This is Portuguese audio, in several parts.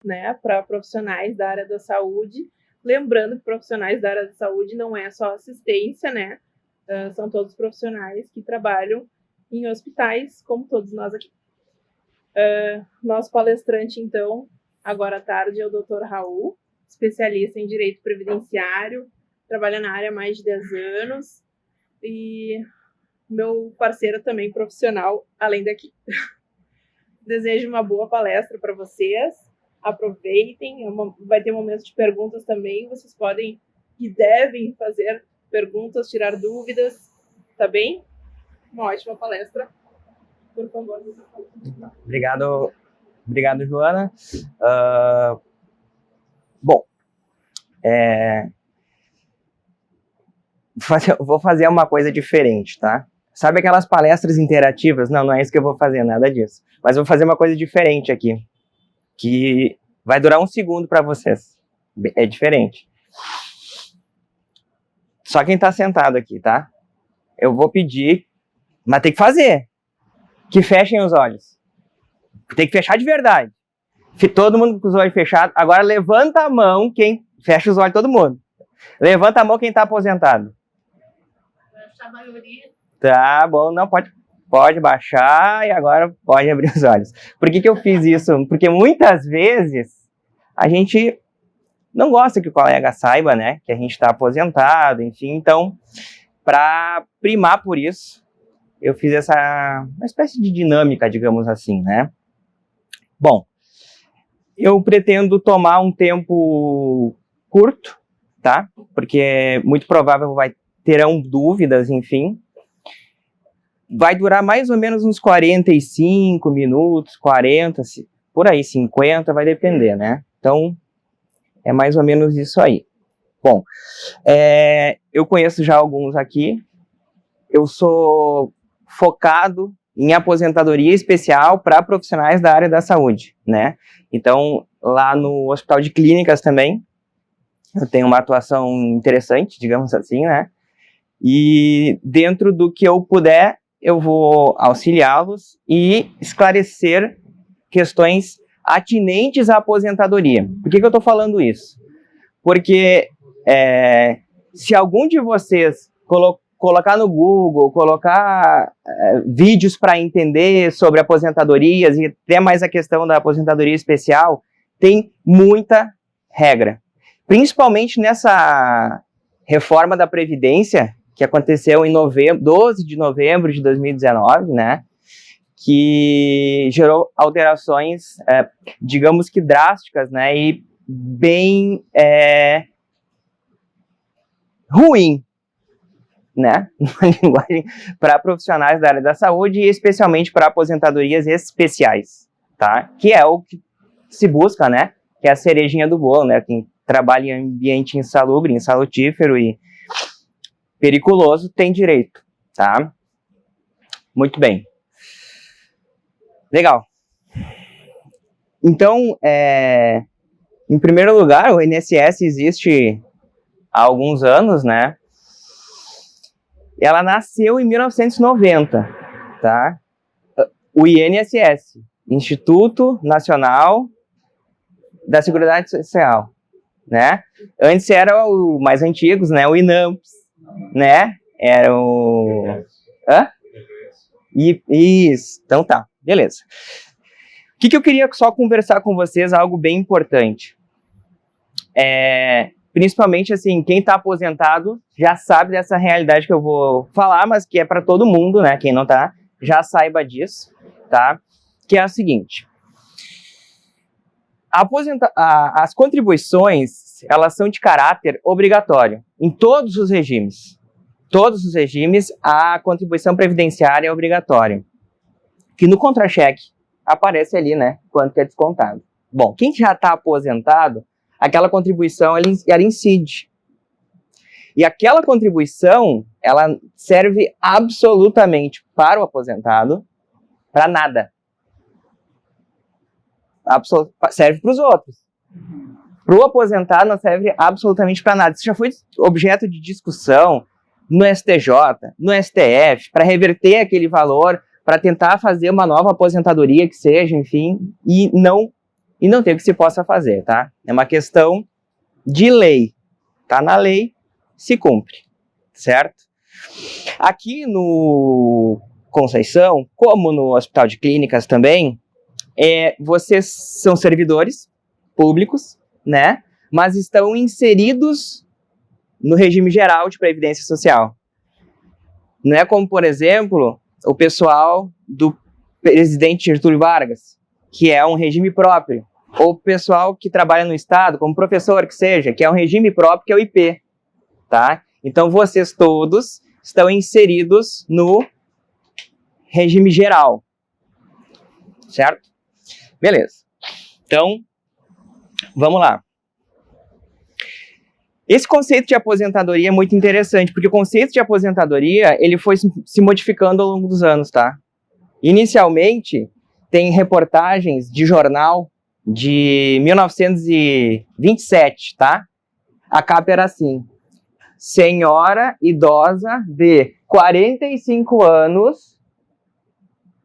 né, para profissionais da área da saúde. Lembrando que profissionais da área da saúde não é só assistência, né? São todos profissionais que trabalham em hospitais, como todos nós aqui. Nosso palestrante, então, agora à tarde, é o Dr. Raul, especialista em direito previdenciário, trabalha na área há mais de 10 anos e meu parceiro também profissional, além daqui. Desejo uma boa palestra para vocês. Aproveitem, vai ter momentos de perguntas também. Vocês podem e devem fazer perguntas, tirar dúvidas, tá bem? Uma ótima palestra. Por favor. Obrigado, Joana. Bom, vou fazer uma coisa diferente, tá? Sabe aquelas palestras interativas? Não é isso que eu vou fazer, nada disso. Mas eu vou fazer uma coisa diferente aqui, que vai durar 1 segundo para vocês. É diferente. Só quem tá sentado aqui, tá? Eu vou pedir, mas tem que fazer, que fechem os olhos. Tem que fechar de verdade. Todo mundo com os olhos fechados. Agora levanta a mão quem... Fecha os olhos todo mundo. Levanta a mão quem tá aposentado. A maioria. Tá bom, não, pode baixar e agora pode abrir os olhos. Por que eu fiz isso? Porque muitas vezes a gente não gosta que o colega saiba, né, que a gente está aposentado, enfim. Então, para primar por isso, eu fiz uma espécie de dinâmica, digamos assim, né. Bom, eu pretendo tomar um tempo curto, tá, porque é muito provável terão dúvidas, enfim. Vai durar mais ou menos uns 45 minutos, 40, por aí, 50, vai depender, né? Então, é mais ou menos isso aí. Bom, eu conheço já alguns aqui. Eu sou focado em aposentadoria especial para profissionais da área da saúde, né? Então, lá no Hospital de Clínicas também, eu tenho uma atuação interessante, digamos assim, né? E dentro do que eu puder, eu vou auxiliá-los e esclarecer questões atinentes à aposentadoria. Por que eu estou falando isso? Porque se algum de vocês colocar no Google, colocar vídeos para entender sobre aposentadorias e até mais a questão da aposentadoria especial, tem muita regra. Principalmente nessa reforma da Previdência, que aconteceu em 12 de novembro de 2019, né, que gerou alterações, digamos que drásticas, né, e bem ruim, né, uma linguagem para profissionais da área da saúde e especialmente para aposentadorias especiais, tá, que é o que se busca, né, que é a cerejinha do bolo, né, quem trabalha em ambiente insalubre, insalutífero e periculoso tem direito, tá? Muito bem. Legal. Então, em primeiro lugar, o INSS existe há alguns anos, né? Ela nasceu em 1990, tá? O INSS, Instituto Nacional da Seguridade Social, né? Antes era o mais antigos, né? O INAMPS, né? Era o... Hã? Isso, então tá, beleza. O que eu queria só conversar com vocês, algo bem importante. Principalmente, assim, quem tá aposentado já sabe dessa realidade que eu vou falar, mas que é para todo mundo, né? Quem não tá, já saiba disso, tá? Que é o seguinte. As contribuições, elas são de caráter obrigatório em todos os regimes. Todos os regimes, a contribuição previdenciária é obrigatória. Que no contra-cheque aparece ali, né, quanto que é descontado. Bom, quem já está aposentado, aquela contribuição, ela incide. E aquela contribuição, ela serve absolutamente para o aposentado, para nada. Serve para os outros. Para o aposentado não serve absolutamente para nada. Isso já foi objeto de discussão no STJ, no STF, para reverter aquele valor, para tentar fazer uma nova aposentadoria que seja, enfim, e não e não tem o que se possa fazer, tá? É uma questão de lei. Tá na lei, se cumpre, certo? Aqui no Conceição, como no Hospital de Clínicas também, vocês são servidores públicos, né? Mas estão inseridos no regime geral de Previdência Social. Não é como, por exemplo, o pessoal do presidente Getúlio Vargas, que é um regime próprio, ou o pessoal que trabalha no Estado, como professor que seja, que é um regime próprio, que é o IP, tá? Então, vocês todos estão inseridos no regime geral, certo? Beleza. Então, vamos lá. Esse conceito de aposentadoria é muito interessante, porque o conceito de aposentadoria, ele foi se modificando ao longo dos anos, tá? Inicialmente, tem reportagens de jornal de 1927, tá? A capa era assim: senhora idosa de 45 anos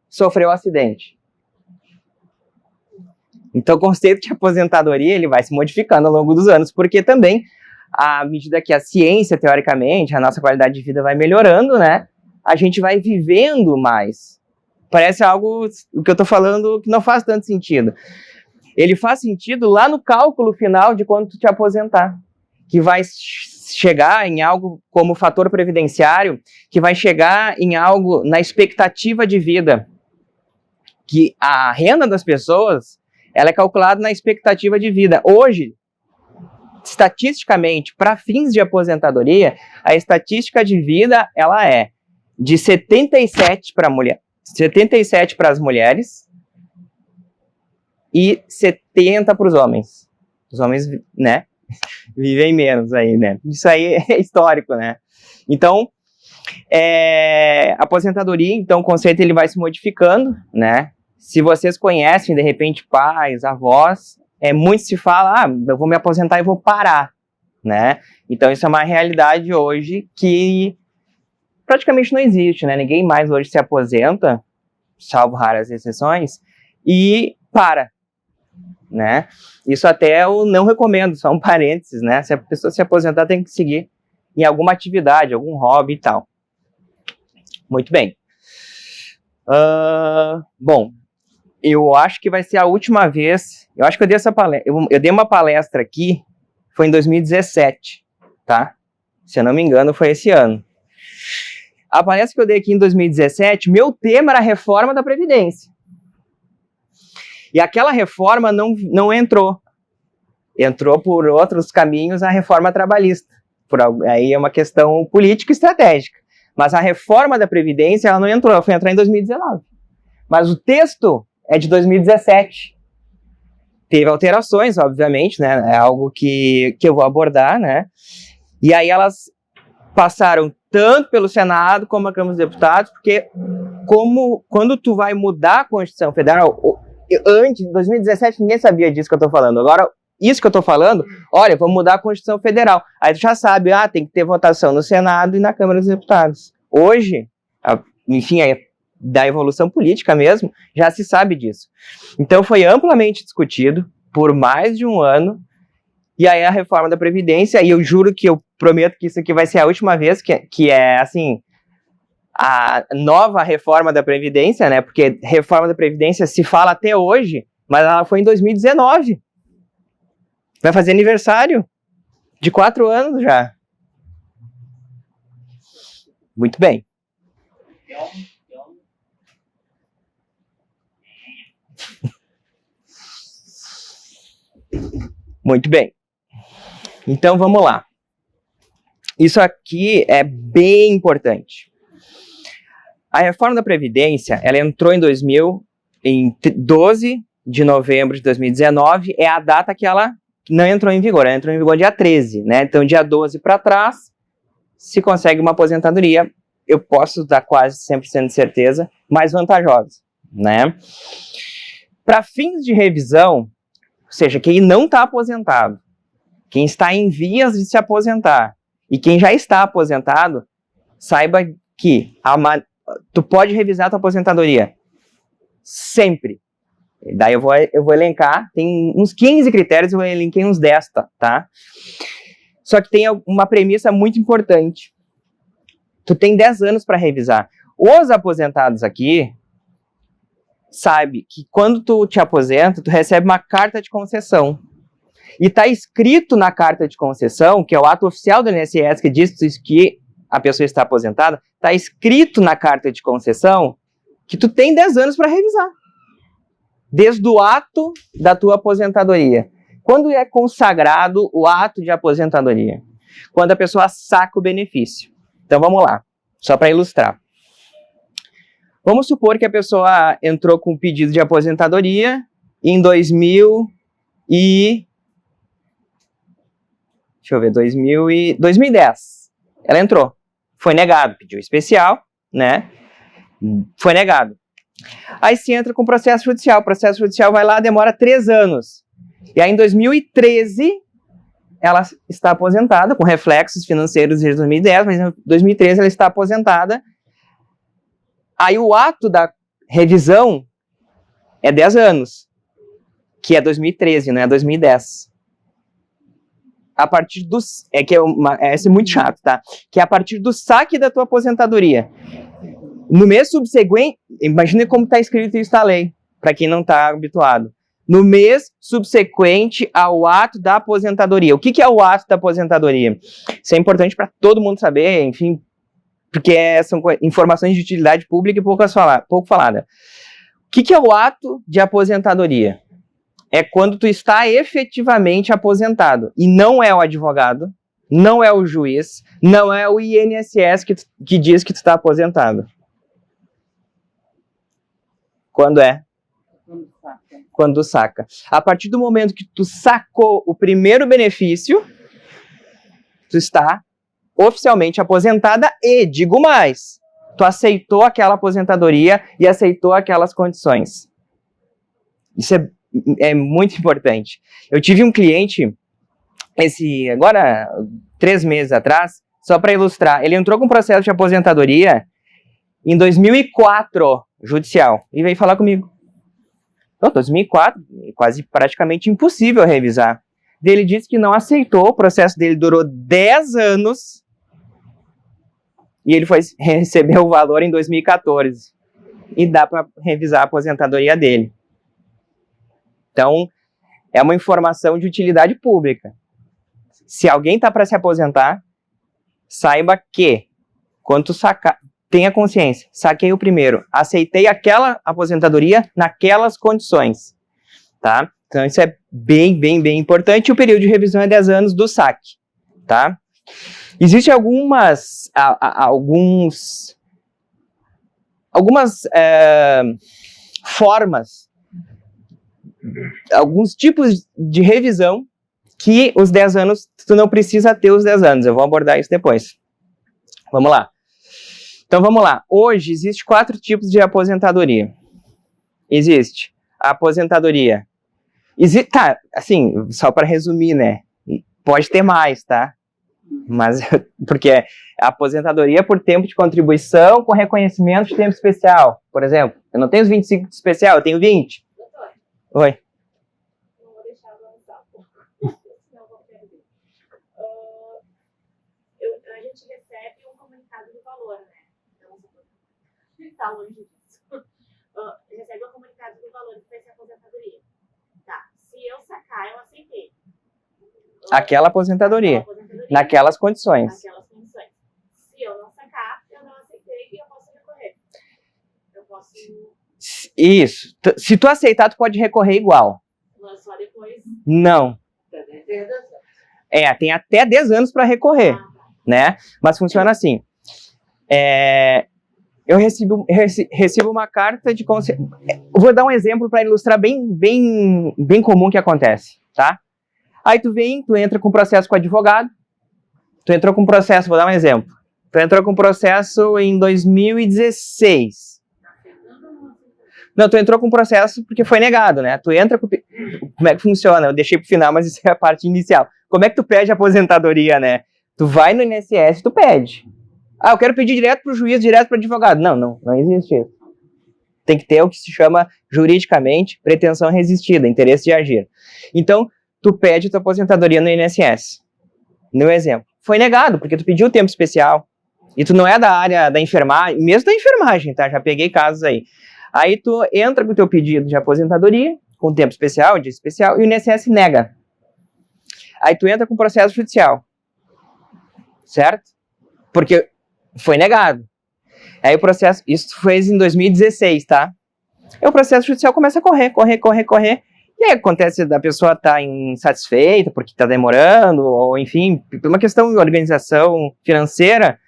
sofreu acidente. Então, o conceito de aposentadoria, ele vai se modificando ao longo dos anos, porque também, à medida que a ciência, teoricamente, a nossa qualidade de vida vai melhorando, né? A gente vai vivendo mais. Parece algo, o que eu tô falando, que não faz tanto sentido. Ele faz sentido lá no cálculo final de quando tu te aposentar, que vai chegar em algo como fator previdenciário, que vai chegar em algo na expectativa de vida, que a renda das pessoas, ela é calculada na expectativa de vida. Hoje, estatisticamente, para fins de aposentadoria, a estatística de vida, ela é de 77 para mulher, 77 para as mulheres e 70 para os homens. Os homens, né, vivem menos aí, né? Isso aí é histórico, né? Então, aposentadoria, então, o conceito ele vai se modificando, né? Se vocês conhecem, de repente, pais, avós, muito se fala, eu vou me aposentar e vou parar, né? Então, isso é uma realidade hoje que praticamente não existe, né? Ninguém mais hoje se aposenta, salvo raras exceções, e para, né? Isso até eu não recomendo, só um parênteses, né? Se a pessoa se aposentar, tem que seguir em alguma atividade, algum hobby e tal. Muito bem. Bom, eu acho que vai ser a última vez. Eu acho que eu dei essa palestra. Eu dei uma palestra aqui, foi em 2017, tá? Se eu não me engano, foi esse ano. A palestra que eu dei aqui em 2017, meu tema era a reforma da Previdência. E aquela reforma não entrou. Entrou por outros caminhos a reforma trabalhista. Aí é uma questão política e estratégica. Mas a reforma da Previdência, ela não entrou, ela foi entrar em 2019. Mas o texto é de 2017. Teve alterações, obviamente, né? É algo que eu vou abordar, né? E aí elas passaram tanto pelo Senado como a Câmara dos Deputados, porque quando tu vai mudar a Constituição Federal, antes, em 2017, ninguém sabia disso que eu tô falando. Agora, isso que eu tô falando, olha, vamos mudar a Constituição Federal. Aí tu já sabe, tem que ter votação no Senado e na Câmara dos Deputados. Hoje, enfim, da evolução política mesmo, já se sabe disso. Então foi amplamente discutido por mais de um ano, e aí a reforma da Previdência, e eu juro que eu prometo que isso aqui vai ser a última vez, que é assim, a nova reforma da Previdência, né, porque reforma da Previdência se fala até hoje, mas ela foi em 2019. Vai fazer aniversário de 4 anos já. Muito bem. Muito bem. Então, vamos lá. Isso aqui é bem importante. A reforma da Previdência, ela entrou em 12 de novembro de 2019, é a data que ela não entrou em vigor. Ela entrou em vigor dia 13, né? Então, dia 12 para trás, se consegue uma aposentadoria, eu posso dar quase 100% de certeza, mais vantajosa, né? Para fins de revisão, ou seja, quem não está aposentado, quem está em vias de se aposentar e quem já está aposentado, saiba que tu pode revisar a tua aposentadoria sempre. Daí eu vou elencar, tem uns 15 critérios, eu elenquei uns 10, tá? Só que tem uma premissa muito importante. Tu tem 10 anos para revisar. Os aposentados aqui sabem que quando tu te aposenta, tu recebe uma carta de concessão. E tá escrito na carta de concessão, que é o ato oficial do INSS que diz que a pessoa está aposentada, tá escrito na carta de concessão que tu tem 10 anos para revisar. Desde o ato da tua aposentadoria. Quando é consagrado o ato de aposentadoria? Quando a pessoa saca o benefício. Então vamos lá, só para ilustrar. Vamos supor que a pessoa entrou com um pedido de aposentadoria em 2010. Ela entrou. Foi negado, pediu especial, né? Foi negado. Aí se entra com processo judicial. O processo judicial vai lá, demora 3 anos. E aí em 2013, ela está aposentada, com reflexos financeiros desde 2010, mas em 2013 ela está aposentada. Aí o ato da revisão é 10 anos, que é 2013, não é 2010. A partir dos... Esse é muito chato, tá? Que é a partir do saque da tua aposentadoria. No mês subsequente, imagina como está escrito isso na lei, para quem não está habituado. No mês subsequente ao ato da aposentadoria. O que é o ato da aposentadoria? Isso é importante para todo mundo saber, enfim, porque são informações de utilidade pública e pouco falada. O que é o ato de aposentadoria? É quando tu está efetivamente aposentado. E não é o advogado, não é o juiz, não é o INSS que diz que tu está aposentado. Quando é? Quando saca. A partir do momento que tu sacou o primeiro benefício, tu está oficialmente aposentada e, digo mais, tu aceitou aquela aposentadoria e aceitou aquelas condições. Isso é muito importante. Eu tive um cliente, agora 3 meses atrás, só para ilustrar, ele entrou com processo de aposentadoria em 2004, judicial, e veio falar comigo. Então, 2004, quase praticamente impossível revisar. Ele disse que não aceitou, o processo dele durou 10 anos, e ele foi receber o valor em 2014. E dá para revisar a aposentadoria dele. Então, é uma informação de utilidade pública. Se alguém está para se aposentar, saiba que, quando tu sacar, tenha consciência, saquei o primeiro, aceitei aquela aposentadoria naquelas condições, tá? Então isso é bem importante, e o período de revisão é 10 anos do saque, tá? Existem algumas formas, alguns tipos de revisão que os 10 anos, tu não precisa ter os 10 anos, eu vou abordar isso depois. Vamos lá. Então vamos lá, hoje existe 4 tipos de aposentadoria. Existe a aposentadoria, tá, assim, só para resumir, né, pode ter mais, tá, mas, porque é a aposentadoria por tempo de contribuição com reconhecimento de tempo especial, por exemplo, eu não tenho os 25 de especial, eu tenho 20. Doutor, oi. Não vou deixar avançar, senão eu vou perder. A gente recebe um comunicado do valor, né? Está longe disso. Recebe um comunicado do valor que vai ser a aposentadoria. Tá. Se eu sacar, eu aceitei. Aquela aposentadoria. Naquelas condições. Naquelas condições. Se eu não sacar, eu não aceitei e eu posso recorrer. Eu posso... Isso. Se tu aceitar, tu pode recorrer igual. Mas só depois... Não. Tem até 10 anos para recorrer. Né? Mas funciona assim. Eu recebo uma carta de consciência. Vou dar um exemplo para ilustrar bem comum que acontece, tá? Aí tu entra com processo com advogado, tu entrou com processo, vou dar um exemplo, tu entrou com processo em 2016. Não, tu entrou com processo porque foi negado, né? Tu entra com... Como é que funciona? Eu deixei pro final, mas isso é a parte inicial. Como é que tu pede aposentadoria, né? Tu vai no INSS, tu pede. Eu quero pedir direto pro juiz, direto pro advogado. Não existe isso. tem que ter o que se chama juridicamente pretensão resistida, interesse de agir. Então, tu pede tua aposentadoria no INSS. No exemplo. Foi negado, porque tu pediu tempo especial. E tu não é da área da enfermagem, mesmo da enfermagem, tá? Já peguei casos aí. Aí tu entra com o teu pedido de aposentadoria, com tempo especial, dia especial, e o INSS nega. Aí tu entra com processo judicial. Certo? Porque foi negado. Aí o processo, isso foi em 2016, tá? Aí o processo judicial começa a correr. E aí acontece da pessoa estar insatisfeita porque está demorando, ou enfim, por uma questão de organização financeira.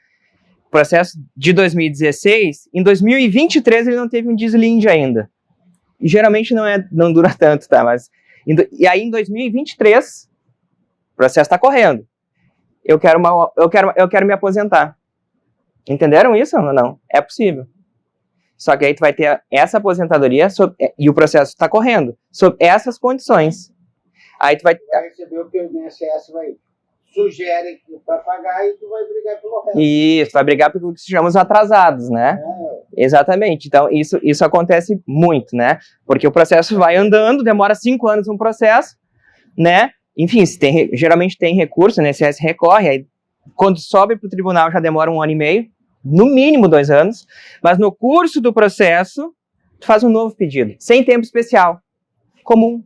Processo de 2016, em 2023 ele não teve um deslinde ainda. E geralmente não dura tanto, tá? E aí em 2023, o processo está correndo. Eu quero me aposentar. Entenderam isso ou não? É possível. Só que aí tu vai ter essa aposentadoria e o processo está correndo, sob essas condições. Aí tu vai receber o que o INSS sugere para pagar e tu vai brigar pelo resto. Isso, vai brigar pelo que se chama os atrasados, né? Exatamente. Então, isso acontece muito, né? Porque o processo vai andando, demora 5 anos um processo, né? Enfim, geralmente tem recurso, o INSS recorre, aí quando sobe para o tribunal já demora 1 ano e meio, no mínimo 2 anos, mas no curso do processo, tu faz um novo pedido, sem tempo especial, comum.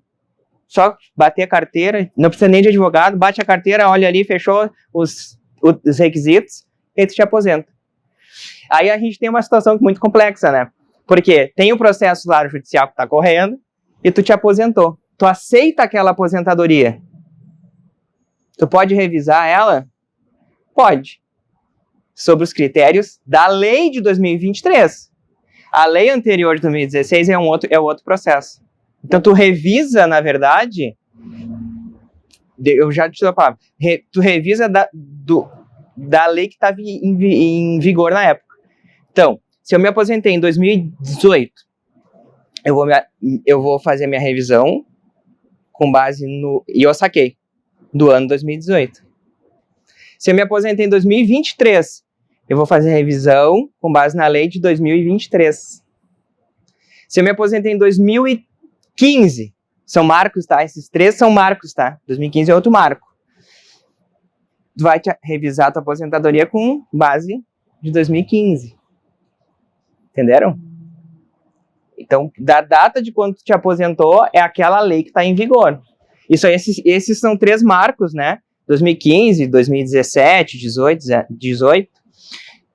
Só bater a carteira, não precisa nem de advogado, bate a carteira, olha ali, fechou os requisitos, e tu te aposenta. Aí a gente tem uma situação muito complexa, né? Porque tem o processo lá judicial que está correndo, e tu te aposentou. Tu aceita aquela aposentadoria? Tu pode revisar ela? Pode. Sobre os critérios da lei de 2023. A lei anterior de 2016 é outro processo. Então, tu revisa, na verdade, eu já te dou a palavra, tu revisa da lei que estava em vigor na época. Então, se eu me aposentei em 2018, eu vou fazer a minha revisão com base no... E eu saquei, do ano 2018. Se eu me aposentei em 2023, eu vou fazer a revisão com base na lei de 2023. Se eu me aposentei em 2015, são marcos, tá? Esses 3 são marcos, tá? 2015 é outro marco. Tu vai revisar a tua aposentadoria com base de 2015. Entenderam? Então, da data de quando tu te aposentou, é aquela lei que está em vigor. Isso aí, esses são 3 marcos, né? 2015, 2017, 18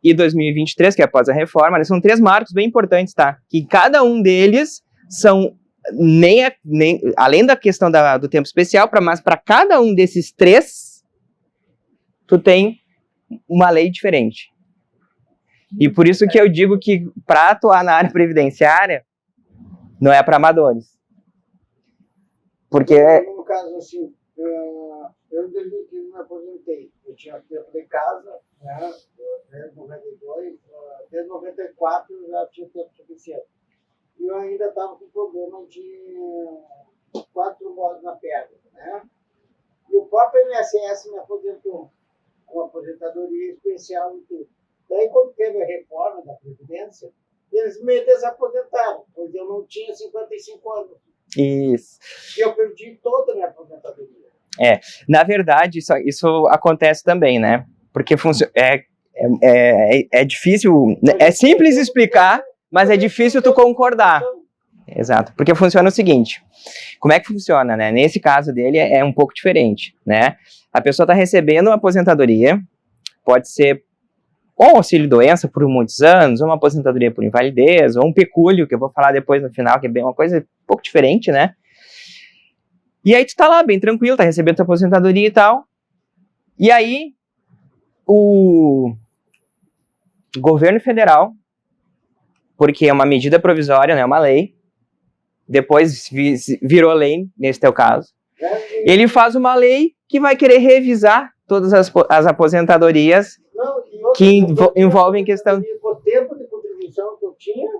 e 2023, que é após a reforma, são 3 marcos bem importantes, tá? Que cada um deles são, além da questão do tempo especial, mas para cada um desses 3, tu tem uma lei diferente. E por isso que eu digo que para atuar na área previdenciária, não é para amadores. Porque... No caso, assim, eu em 2015 me aposentei. Eu tinha tempo de casa, né? Desde 92, desde 94 eu já tinha tempo suficiente. E eu ainda estava com problema de 4 modos na perna, né? E o próprio INSS me aposentou com aposentadoria especial e tudo. Daí, quando teve a reforma da Previdência, eles me desaposentaram, pois eu não tinha 55 anos. Isso. E eu perdi toda a minha aposentadoria. Na verdade, isso acontece também, né? Porque é difícil, é simples explicar, mas é difícil tu concordar. Exato, porque funciona o seguinte, como é que funciona, né? Nesse caso dele é um pouco diferente, né? A pessoa está recebendo uma aposentadoria, pode ser ou um auxílio-doença por muitos anos, ou uma aposentadoria por invalidez, ou um pecúlio, que eu vou falar depois no final, que é bem uma coisa um pouco diferente, né? E aí tu tá lá, bem tranquilo, tá recebendo tua aposentadoria e tal. E aí, o governo federal, porque é uma medida provisória, não é uma lei, depois virou lei, nesse teu caso, ele faz uma lei que vai querer revisar todas as aposentadorias que envolvem questão... O tempo de contribuição que eu tinha,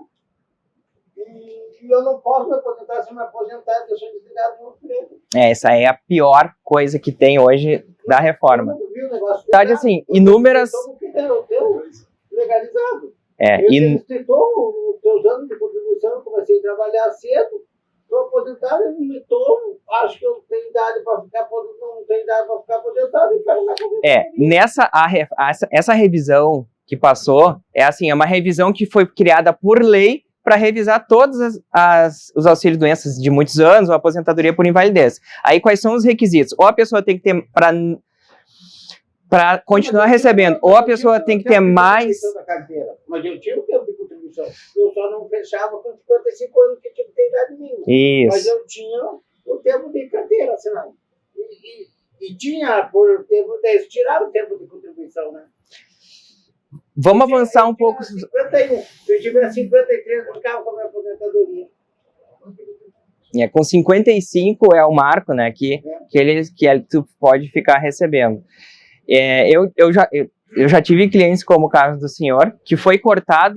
e eu não posso me aposentar se eu me aposentar, porque eu sou desligado do emprego. Essa é a pior coisa que tem hoje da reforma. Eu não vi o negócio verdade, assim, inúmeras... legalizado. Ele citou os teus anos de contribuição, eu comecei a trabalhar cedo, estou aposentado, eu não estou, acho que eu tenho idade para ficar aposentado, não tenho idade para ficar aposentado e quero me aposentar. Essa revisão que passou, é uma revisão que foi criada por lei para revisar todos os auxílios-doenças de muitos anos, ou aposentadoria por invalidez. Aí, quais são os requisitos? Ou a pessoa tem que ter, para continuar recebendo, ou a pessoa tem que ter mais... Mas eu tinha o tempo de contribuição. Eu só não fechava com 55 anos, que tinha que ter idade mínima. Isso. Mas eu tinha o tempo de carteira assinada. E tinha, por tempo, eles tiraram o tempo de contribuição, né? Vamos avançar um pouco. 51. Se eu tiver 53, eu ficava com a minha aposentadoria. Com 55 é o marco, né, que tu pode ficar recebendo. Eu já tive clientes como o caso do senhor, que foi cortado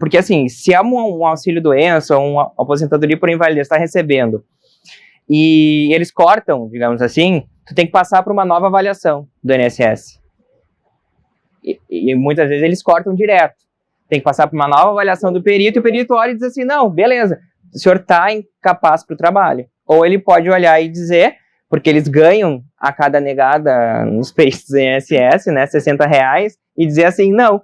porque assim, se é um auxílio-doença ou uma aposentadoria por invalidez está recebendo, e eles cortam, digamos assim, tu tem que passar por uma nova avaliação do INSS. E muitas vezes eles cortam direto. Tem que passar por uma nova avaliação do perito, e o perito olha e diz assim, não, beleza, o senhor está incapaz para o trabalho. Ou ele pode olhar e dizer, porque eles ganham a cada negada nos peritos do INSS, né, R$60, e dizer assim, não,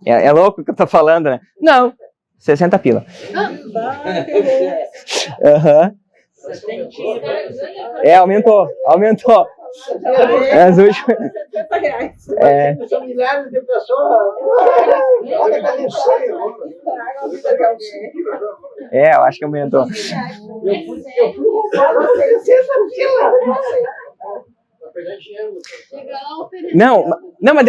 é louco o que eu tô falando, né? Não, 60 pila. Aham. Aumentou. As últimas... São milhares de pessoas. Olha, eu não sei. Eu acho que aumentou. Eu fui comprar 60 quilos. Não, mas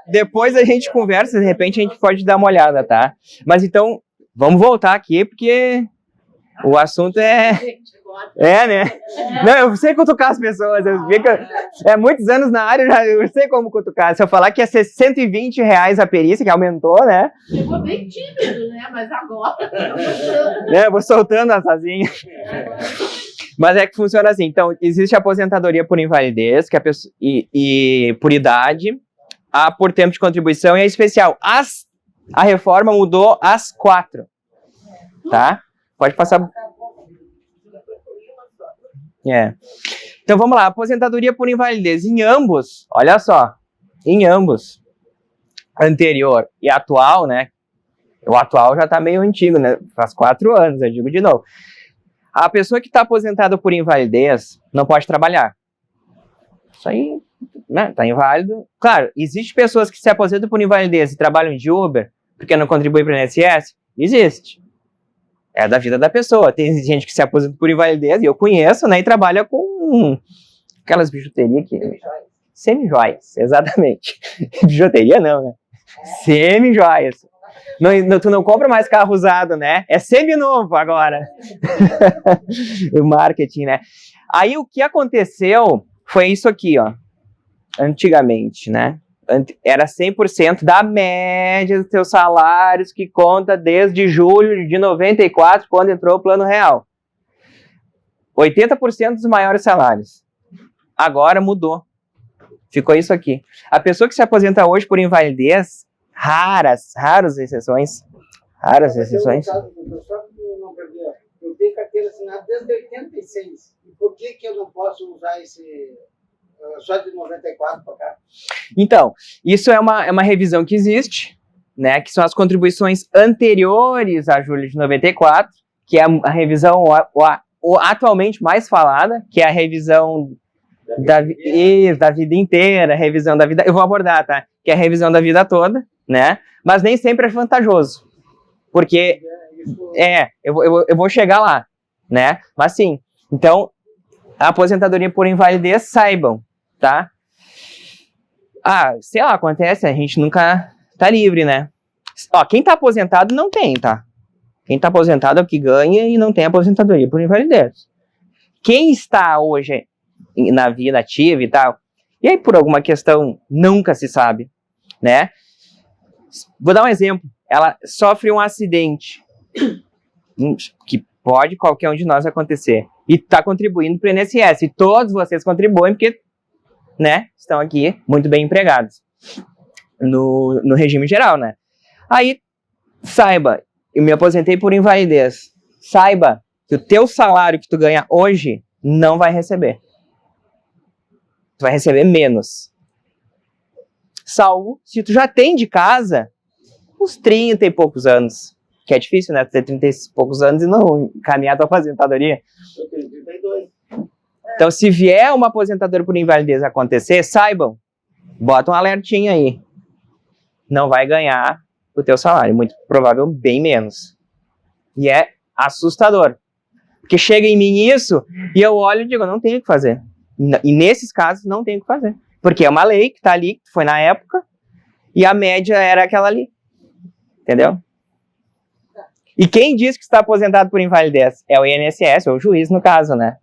depois a gente conversa, de repente a gente pode dar uma olhada, tá? Mas então, vamos voltar aqui, porque o assunto né? Não, eu sei cutucar as pessoas. Eu vi que muitos anos na área, eu sei como cutucar. Se eu falar que ia ser R$120 a perícia, que aumentou, né? Ficou bem tímido, né? Mas agora... Eu vou soltando as asinhas. Mas é que funciona assim. Então, existe a aposentadoria por invalidez, que a pessoa, e por idade, a por tempo de contribuição e a especial. A reforma mudou as 4. Tá? Pode passar... Então vamos lá, aposentadoria por invalidez em ambos, olha só, em ambos, anterior e atual, né? O atual já tá meio antigo, né? Faz 4 anos, eu digo de novo. A pessoa que está aposentada por invalidez não pode trabalhar. Isso aí, né? Tá inválido. Claro, existe pessoas que se aposentam por invalidez e trabalham de Uber porque não contribuem para o INSS? Existe. É da vida da pessoa. Tem gente que se aposenta por invalidez, e eu conheço, né, e trabalha com aquelas bijuterias que... Semi-joias, exatamente. Bijuteria não, né? Semi-joias. Tu não compra mais carro usado, né? É semi-novo agora. O marketing, né? Aí o que aconteceu foi isso aqui, ó. Antigamente, né? Era 100% da média dos teus salários, que conta desde julho de 94, quando entrou o Plano Real. 80% dos maiores salários. Agora mudou. Ficou isso aqui. A pessoa que se aposenta hoje por invalidez, raras exceções. Eu tenho carteira assinada desde 86. E por que eu não posso usar esse... só de 94 para cá? Então, isso é uma revisão que existe, né, que são as contribuições anteriores a julho de 94, que é a revisão atualmente mais falada, que é a revisão da vida inteira, a revisão da vida... Eu vou abordar, tá? Que é a revisão da vida toda, né? Mas nem sempre é vantajoso, porque... eu vou chegar lá, né? Mas sim, então, a aposentadoria por invalidez, saibam, tá? Sei lá, acontece, a gente nunca tá livre, né? Ó, quem tá aposentado não tem, tá? Quem tá aposentado é o que ganha e não tem aposentadoria por invalidez. Quem está hoje na vida ativa e tal, e aí por alguma questão nunca se sabe, né? Vou dar um exemplo. Ela sofre um acidente, que pode qualquer um de nós acontecer, e está contribuindo para o INSS. E todos vocês contribuem porque, né, estão aqui muito bem empregados no regime geral, né? Aí saiba, eu me aposentei por invalidez. Saiba que o teu salário que tu ganha hoje não vai receber. Tu vai receber menos. Salvo se tu já tem de casa uns 30 e poucos anos. Que é difícil, né? Tu ter 30 e poucos anos e não caminhar tua aposentadoria. Eu tenho 32. Então, se vier uma aposentadoria por invalidez acontecer, saibam, bota um alertinho aí. Não vai ganhar o teu salário, muito provável bem menos. E é assustador. Porque chega em mim isso e eu olho e digo, não tenho o que fazer. E nesses casos não tenho o que fazer. Porque é uma lei que tá ali, que foi na época, e a média era aquela ali. Entendeu? E quem diz que está aposentado por invalidez? É o INSS, ou o juiz no caso, né?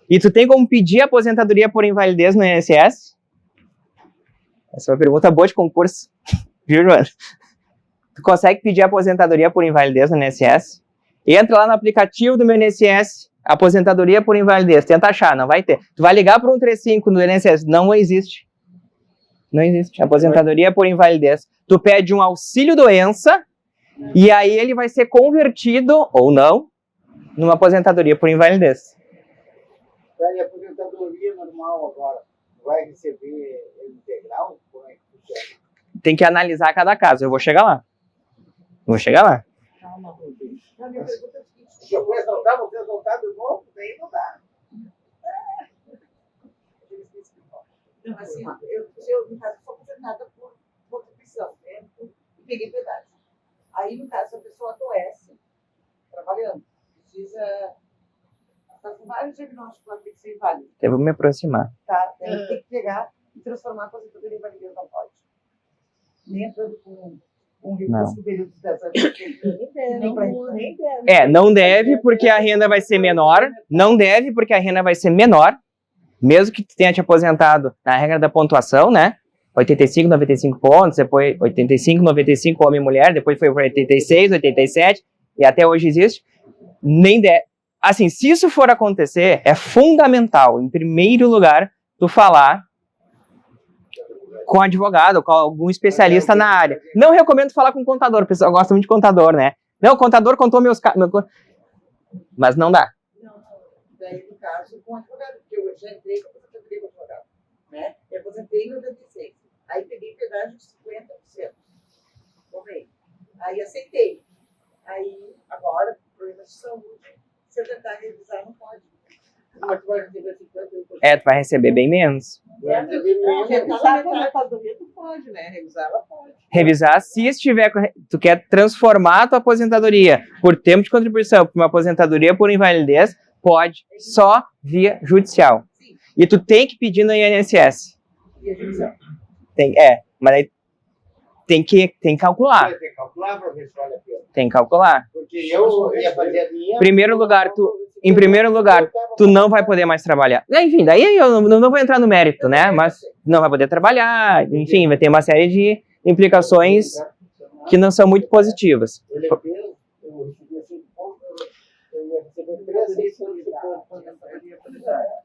E tu tem como pedir aposentadoria por invalidez no INSS? Essa é uma pergunta boa de concurso. Viu, Joana? Tu consegue pedir aposentadoria por invalidez no INSS? Entra lá no aplicativo do meu INSS, aposentadoria por invalidez. Tenta achar, não vai ter. Tu vai ligar para 135 no INSS, não existe. Não existe. Aposentadoria por invalidez. Tu pede um auxílio-doença e aí ele vai ser convertido, ou não, numa aposentadoria por invalidez. E a aposentadoria normal agora vai receber integral? Como é que funciona? Tem que analisar cada caso. Eu vou chegar lá. Vou chegar lá. Calma, a minha pergunta é a seguinte: se eu for exaltar, vou ser exaltado de novo, daí não dá. Então, assim, ó, eu, no caso, sou aposentada por contribuição, né? E peguei pedágio. Aí, no caso, a pessoa adoece, trabalhando, precisa. Está com vários diagnósticos, ela tem que ser inválido. Eu vou me aproximar. Tá? Ela tem que pegar e transformar a aposentadoria em invalidez, não pode. Nem entrando com um recurso do período de 10 anos. Não deve porque a renda vai ser menor. Não deve porque a renda vai ser menor. Mesmo que tu tenha te aposentado na regra da pontuação, né? 85, 95 pontos, depois 85, 95 homem e mulher, depois foi para 86, 87 e até hoje existe. Nem deve. Assim, se isso for acontecer, é fundamental, em primeiro lugar, tu falar com advogado, com algum especialista na área. Não recomendo falar com contador, o pessoal gosta muito de contador, né? Não, o contador contou meus casos. Mas não dá. Daí, no caso, com advogado, porque eu já entrei com a aposentadoria com advogado, né? E aposentei em 96. Aí peguei pedágio de 50%. Comprei. Aí aceitei. Aí, agora, problemas de saúde, se eu tentar revisar, não pode. Mas tu vai receber 50%. Tu vai receber bem menos. Vai receber menos. Revisar a aposentadoria, tu pode, né? Revisar, ela pode. Revisar se estiver... Tu quer transformar a tua aposentadoria por tempo de contribuição para uma aposentadoria por invalidez, pode, só via judicial. Sim. E tu tem que pedir no INSS. E a judicial. Mas aí tem que calcular. Tem que calcular para ver se vale a pena. Tem que calcular. Porque eu ia fazer a minha. Em primeiro lugar, tu não vai poder mais trabalhar. Enfim, daí eu não vou entrar no mérito, né? Mas não vai poder trabalhar, enfim, vai ter uma série de implicações que não são muito positivas. Ele é peso, eu recebi 5 pontos, eu ia receber 3 vezes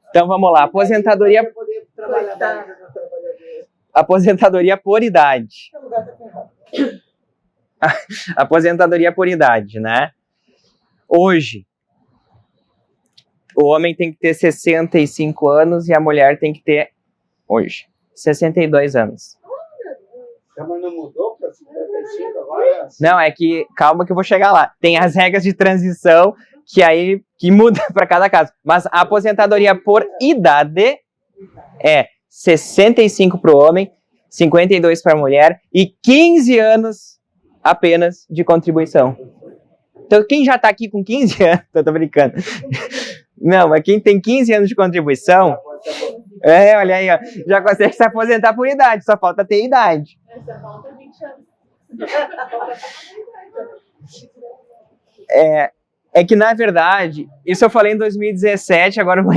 Então vamos lá, aposentadoria por idade. Aposentadoria por idade, né? Hoje, o homem tem que ter 65 anos e a mulher tem que ter, hoje, 62 anos. Mas não mudou para 55 agora? Não, é que, calma que eu vou chegar lá. Tem as regras de transição que muda para cada caso. Mas a aposentadoria por idade é 65 para o homem, 52 para a mulher e 15 anos apenas de contribuição. Então, quem já está aqui com 15 anos, eu tô brincando. Não, mas quem tem 15 anos de contribuição, olha aí, ó, já consegue se aposentar por idade, só falta ter idade. Essa falta 20 anos. É que, na verdade, isso eu falei em 2017, agora eu vou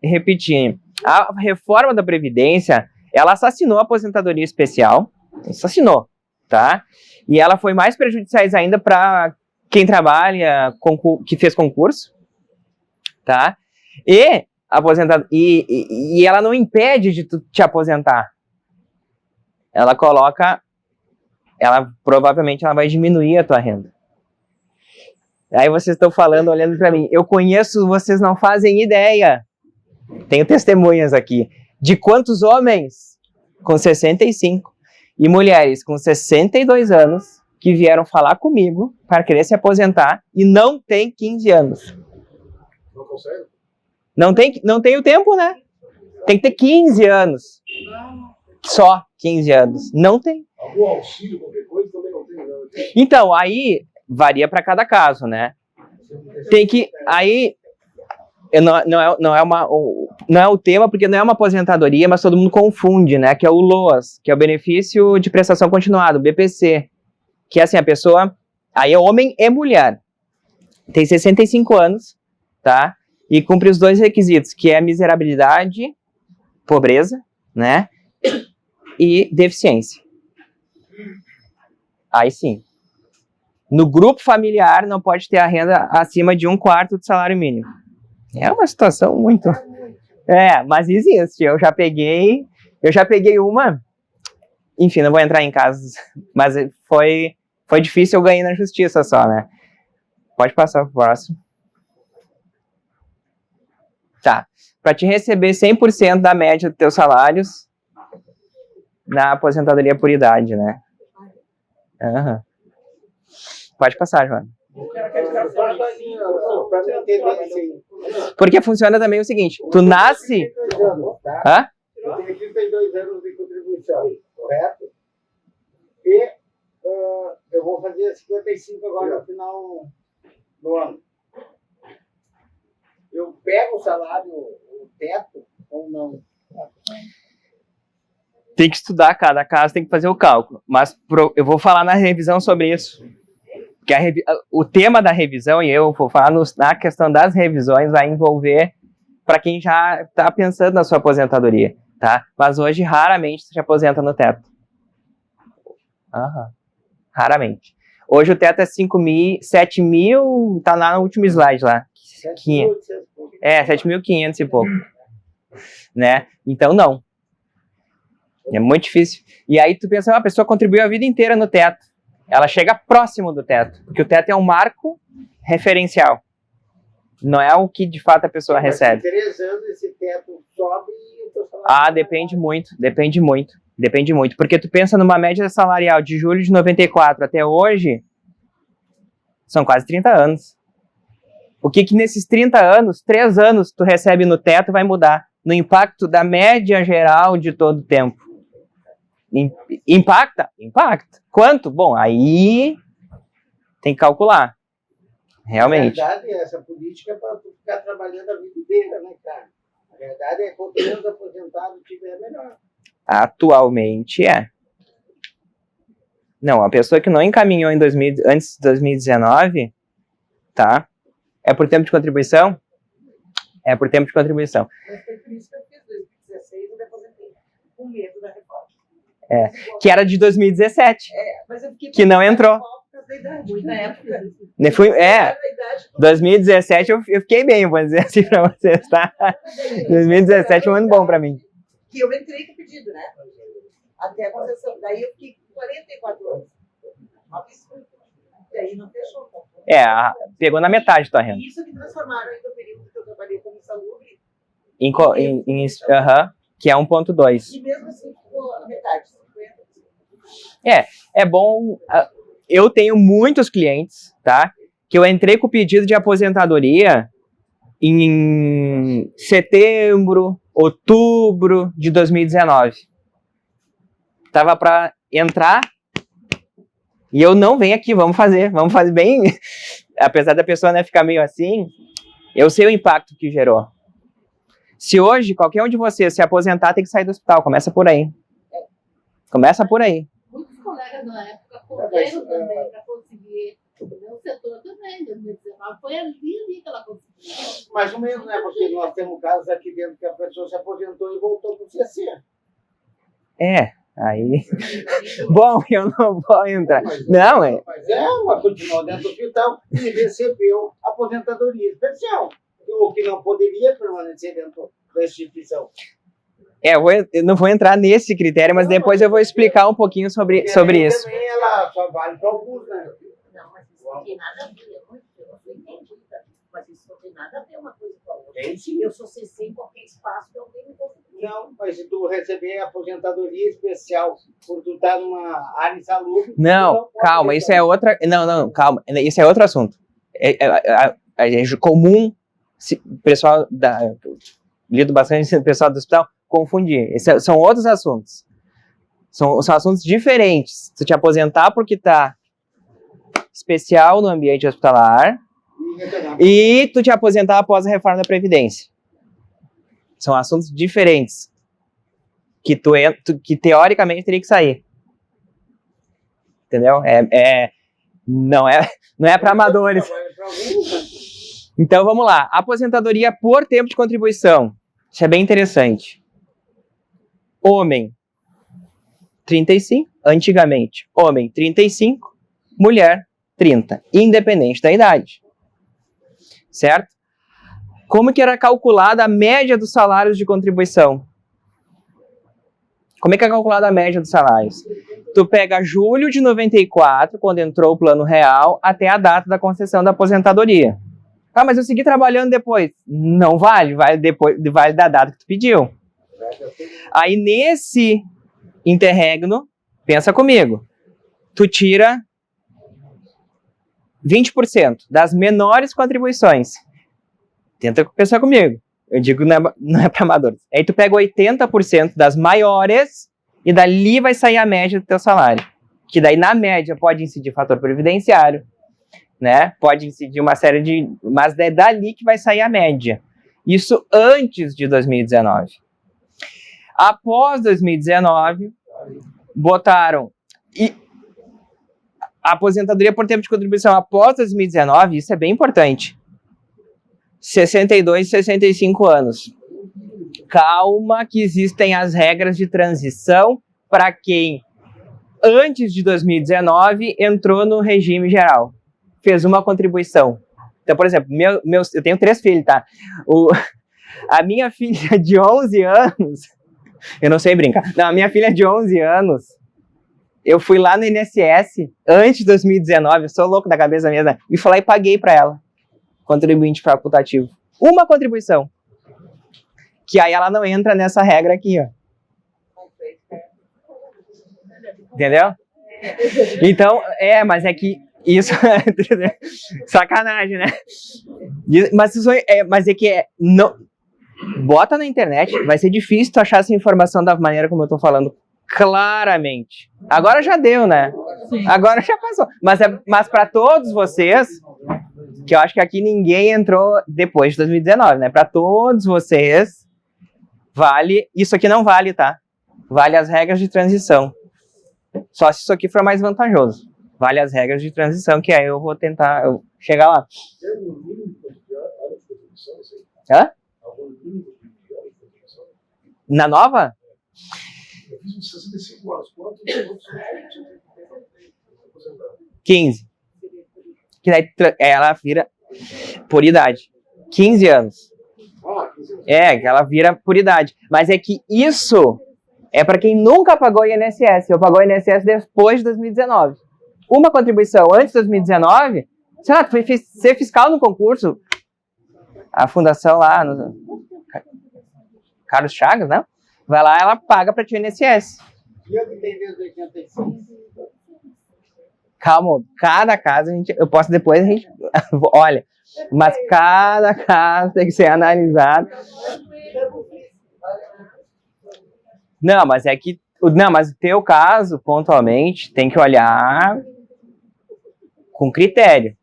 repetir. A reforma da Previdência, ela assassinou a aposentadoria especial, assassinou, tá? E ela foi mais prejudicial ainda para quem trabalha, que fez concurso, tá? E ela não impede de tu te aposentar. Ela coloca provavelmente ela vai diminuir a tua renda. Aí vocês estão falando, olhando para mim, eu conheço, vocês não fazem ideia. Tenho testemunhas aqui de quantos homens com 65 e mulheres com 62 anos que vieram falar comigo para querer se aposentar e não tem 15 anos. Não consegue? Não tem o tempo, né? Tem que ter 15 anos. Só 15 anos. Não tem. Algum auxílio, qualquer coisa, também não tem. Não. Então, aí varia para cada caso, né? Tem que... Aí... Não é o tema, porque não é uma aposentadoria, mas todo mundo confunde, né? Que é o LOAS, que é o benefício de prestação continuada, o BPC. Que é assim, a pessoa... Aí é homem e mulher. Tem 65 anos, tá? E cumpre os dois requisitos, que é miserabilidade, pobreza, né? E deficiência. Aí sim. No grupo familiar não pode ter a renda acima de 1/4 do salário mínimo. É uma situação muito... mas existe. Eu já peguei uma... Enfim, não vou entrar em casos, mas foi difícil, eu ganhei na justiça só, né? Pode passar pro próximo. Tá. Para te receber 100% da média dos teus salários na aposentadoria por idade, né? Uhum. Pode passar, Joana. Porque funciona também o seguinte, tu nasce... Hã? Eu tenho 32 anos de contribuição, correto? E eu vou fazer 55 agora no final do ano. Eu pego o salário, o teto, ou não? Tem que estudar cada caso, tem que fazer o cálculo. Mas eu vou falar na revisão sobre isso. Porque o tema da revisão, e eu vou falar na questão das revisões, vai envolver para quem já está pensando na sua aposentadoria, tá? Mas hoje, raramente, você se aposenta no teto. Raramente. Hoje o teto é 7 mil, tá lá no último slide lá. 7.500 e pouco. Né? Então, não. É muito difícil. E aí tu pensa, a pessoa contribuiu a vida inteira no teto. Ela chega próximo do teto, porque o teto é um marco referencial. Não é o que de fato a pessoa recebe. Em 3 anos esse teto sobe e o teu salário... Depende muito. Porque tu pensa numa média salarial de julho de 94 até hoje, são quase 30 anos. O que nesses 30 anos, 3 anos tu recebe no teto vai mudar no impacto da média geral de todo o tempo. Impacta? Quanto? Bom, aí tem que calcular. Realmente. Na verdade, essa política é para tu ficar trabalhando a vida inteira, né, cara? Na verdade, quanto menos aposentado tiver, melhor. Atualmente é. Não, a pessoa que não encaminhou antes de 2019, tá? É por tempo de contribuição? É por tempo de contribuição. Mas foi por isso que eu fiz 2016, eu me aposentei com medo da reforma. Que era de 2017. Mas eu fiquei que não entrou. Por causa da idade. Muita época. 2017 eu fiquei bem, vou dizer assim pra vocês, tá? 2017 é um ano bom pra mim. Que eu entrei com o pedido, né? Até a concessão. Daí eu fiquei com 44 anos. Daí não fechou. Pegou na metade tua renda. Isso que transformaram ainda o período que eu trabalhei como insalubre. Que é 1.2. E mesmo assim ficou a metade, 50%. É bom. Eu tenho muitos clientes, tá? Que eu entrei com o pedido de aposentadoria em setembro, outubro de 2019. Tava para entrar e eu não venho aqui, vamos fazer bem. Apesar da pessoa, né, ficar meio assim, eu sei o impacto que gerou. Se hoje qualquer um de vocês se aposentar, tem que sair do hospital, começa por aí. Muitos colegas na época correram também para conseguir. O meu setor também, em 2019, foi ali que ela conseguiu. Mais ou menos, né? Porque nós temos casos aqui dentro que a pessoa se aposentou e voltou para o CC. Aí... Bom, eu não vou entrar. Mas continuou dentro do hospital e recebeu aposentadoria especial. O que não poderia permanecer dentro da instituição. Eu não vou entrar nesse critério, mas depois eu vou explicar um pouquinho sobre isso. Também ela só vale para alguns, né? Não, mas isso não tem nada a ver. Eu não sou entendida. Mas isso não tem nada a ver uma coisa com a outra. Tem sim. Eu sou CC em qualquer espaço que alguém me confundir. Não, mas se tu receber aposentadoria especial por tu estar numa área insalubre... Não, calma, isso é outra... Não, calma, isso é outro assunto. É comum, pessoal lido bastante com o pessoal do hospital, confundir. São outros assuntos. São assuntos diferentes. Tu te aposentar porque tá especial no ambiente hospitalar e tu te aposentar após a reforma da Previdência. São assuntos diferentes. Que teoricamente teria que sair. Entendeu? Não é para amadores. Então vamos lá. Aposentadoria por tempo de contribuição. Isso é bem interessante. Homem, 35. Antigamente, homem, 35. Mulher, 30. Independente da idade. Certo? Como que era calculada a média dos salários de contribuição? Como é que é calculada a média dos salários? Tu pega julho de 94, quando entrou o Plano Real, até a data da concessão da aposentadoria. Ah, mas eu segui trabalhando depois. Não vale, vale da data que tu pediu. Aí nesse interregno, pensa comigo, tu tira 20% das menores contribuições. Tenta pensar comigo. Eu digo não é para amadores. Aí tu pega 80% das maiores e dali vai sair a média do teu salário. Que daí na média pode incidir fator previdenciário, né? Pode incidir uma série de... Mas é dali que vai sair a média. Isso antes de 2019. Após 2019, botaram... E a aposentadoria por tempo de contribuição após 2019, isso é bem importante. 62 e 65 anos. Calma que existem as regras de transição para quem, antes de 2019, entrou no regime geral. Fez uma contribuição. Então, por exemplo, eu tenho 3 filhos, tá? A minha filha de 11 anos... Eu não sei brincar. Não, a minha filha de 11 anos... Eu fui lá no INSS, antes de 2019, eu sou louco da cabeça mesmo, e fui lá e paguei para ela. Contribuinte facultativo. Uma contribuição. Que aí ela não entra nessa regra aqui, ó. Entendeu? Então, mas é que isso... Sacanagem, né? Mas é que... Não, bota na internet, vai ser difícil tu achar essa informação da maneira como eu tô falando. Claramente. Agora já deu, né? Agora já passou. Mas para todos vocês... Que eu acho que aqui ninguém entrou depois de 2019, né? Para todos vocês, vale... Isso aqui não vale, tá? Vale as regras de transição. Só se isso aqui for mais vantajoso. Vale as regras de transição, que aí eu vou tentar chegar lá. Hã? Na nova? Eu fiz 65 anos. Quanto 15. Que daí ela vira por idade. 15 anos. Que ela vira por idade. Mas é que isso é para quem nunca pagou INSS. Eu pagou INSS depois de 2019. Uma contribuição antes de 2019, sei lá, tu foi ser fiscal no concurso. A fundação lá, Carlos Chagas, né? Vai lá, ela paga para ti o INSS. E eu que tenho desde 86. Calma, cada caso eu posso depois a gente... Olha, mas cada caso tem que ser analisado. Não, mas é que... Não, mas o teu caso, pontualmente, tem que olhar com critério.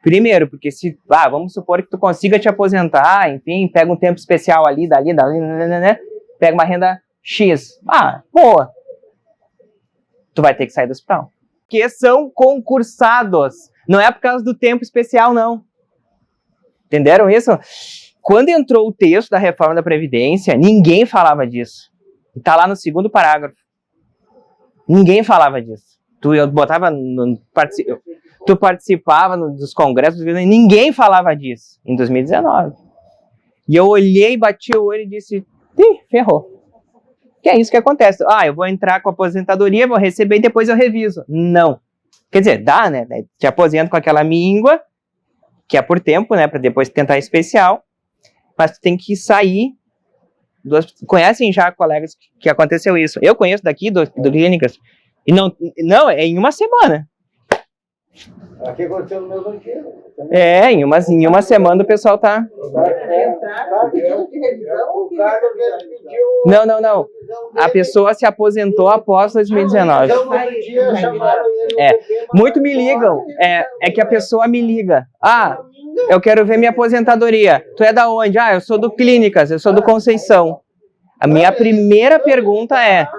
Primeiro, porque se... vamos supor que tu consiga te aposentar, enfim, pega um tempo especial ali, dali, né? Pega uma renda X. Boa. Tu vai ter que sair do hospital. Porque são concursados. Não é por causa do tempo especial, não. Entenderam isso? Quando entrou o texto da reforma da Previdência, ninguém falava disso. Está lá no 2º parágrafo. Ninguém falava disso. Tu participava dos congressos, ninguém falava disso em 2019. E eu olhei, bati o olho e disse, ferrou. Que é isso que acontece. Ah, eu vou entrar com a aposentadoria, vou receber e depois eu reviso. Não. Quer dizer, dá, né? Te aposenta com aquela míngua, que é por tempo, né? Para depois tentar especial. Mas tu tem que sair. Conhecem já colegas que aconteceu isso? Eu conheço daqui, do Clínicas. E não, é em uma semana. Aqui aconteceu no meu banqueiro. É, em uma semana o pessoal tá... Entraram pedindo de revisão. O cara pediu... Não. A pessoa se aposentou após 2019. Então, no outro dia, chamaram ele. É, muito me ligam. É que a pessoa me liga. Ah, eu quero ver minha aposentadoria. Tu é da onde? Ah, eu sou do Clínicas, eu sou do Conceição. A minha primeira pergunta é...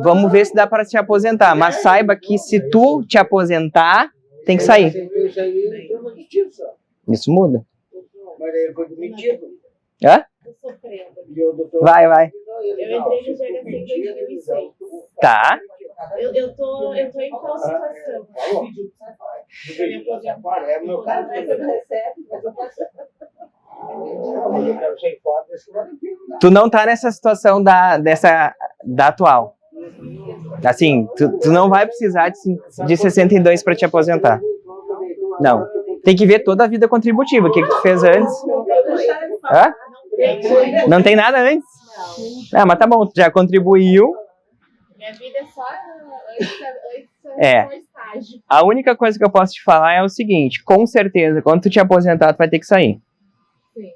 Vamos ver se dá para te aposentar. Mas saiba que se tu te aposentar, tem que sair. Isso aí foi uma justiça. Isso muda. Mas ele foi demitido. Hã? Tô sofrendo. E o doutor... Vai. Eu entrei no GHC em 2006. Tá. Eu tô em qual situação? É meu caso. Mas você não recebe, mas eu posso... Eu quero ser foda, isso vale a pena. Tu não tá nessa situação da atual. Assim, tu não vai precisar de 62 para te aposentar. Não. Tem que ver toda a vida contributiva. O que tu fez antes? Hã? Não tem nada antes? Ah, mas tá bom, tu já contribuiu. Minha vida é só antes É. do estágio. A única coisa que eu posso te falar é o seguinte, com certeza, quando tu te aposentar, tu vai ter que sair. Sim.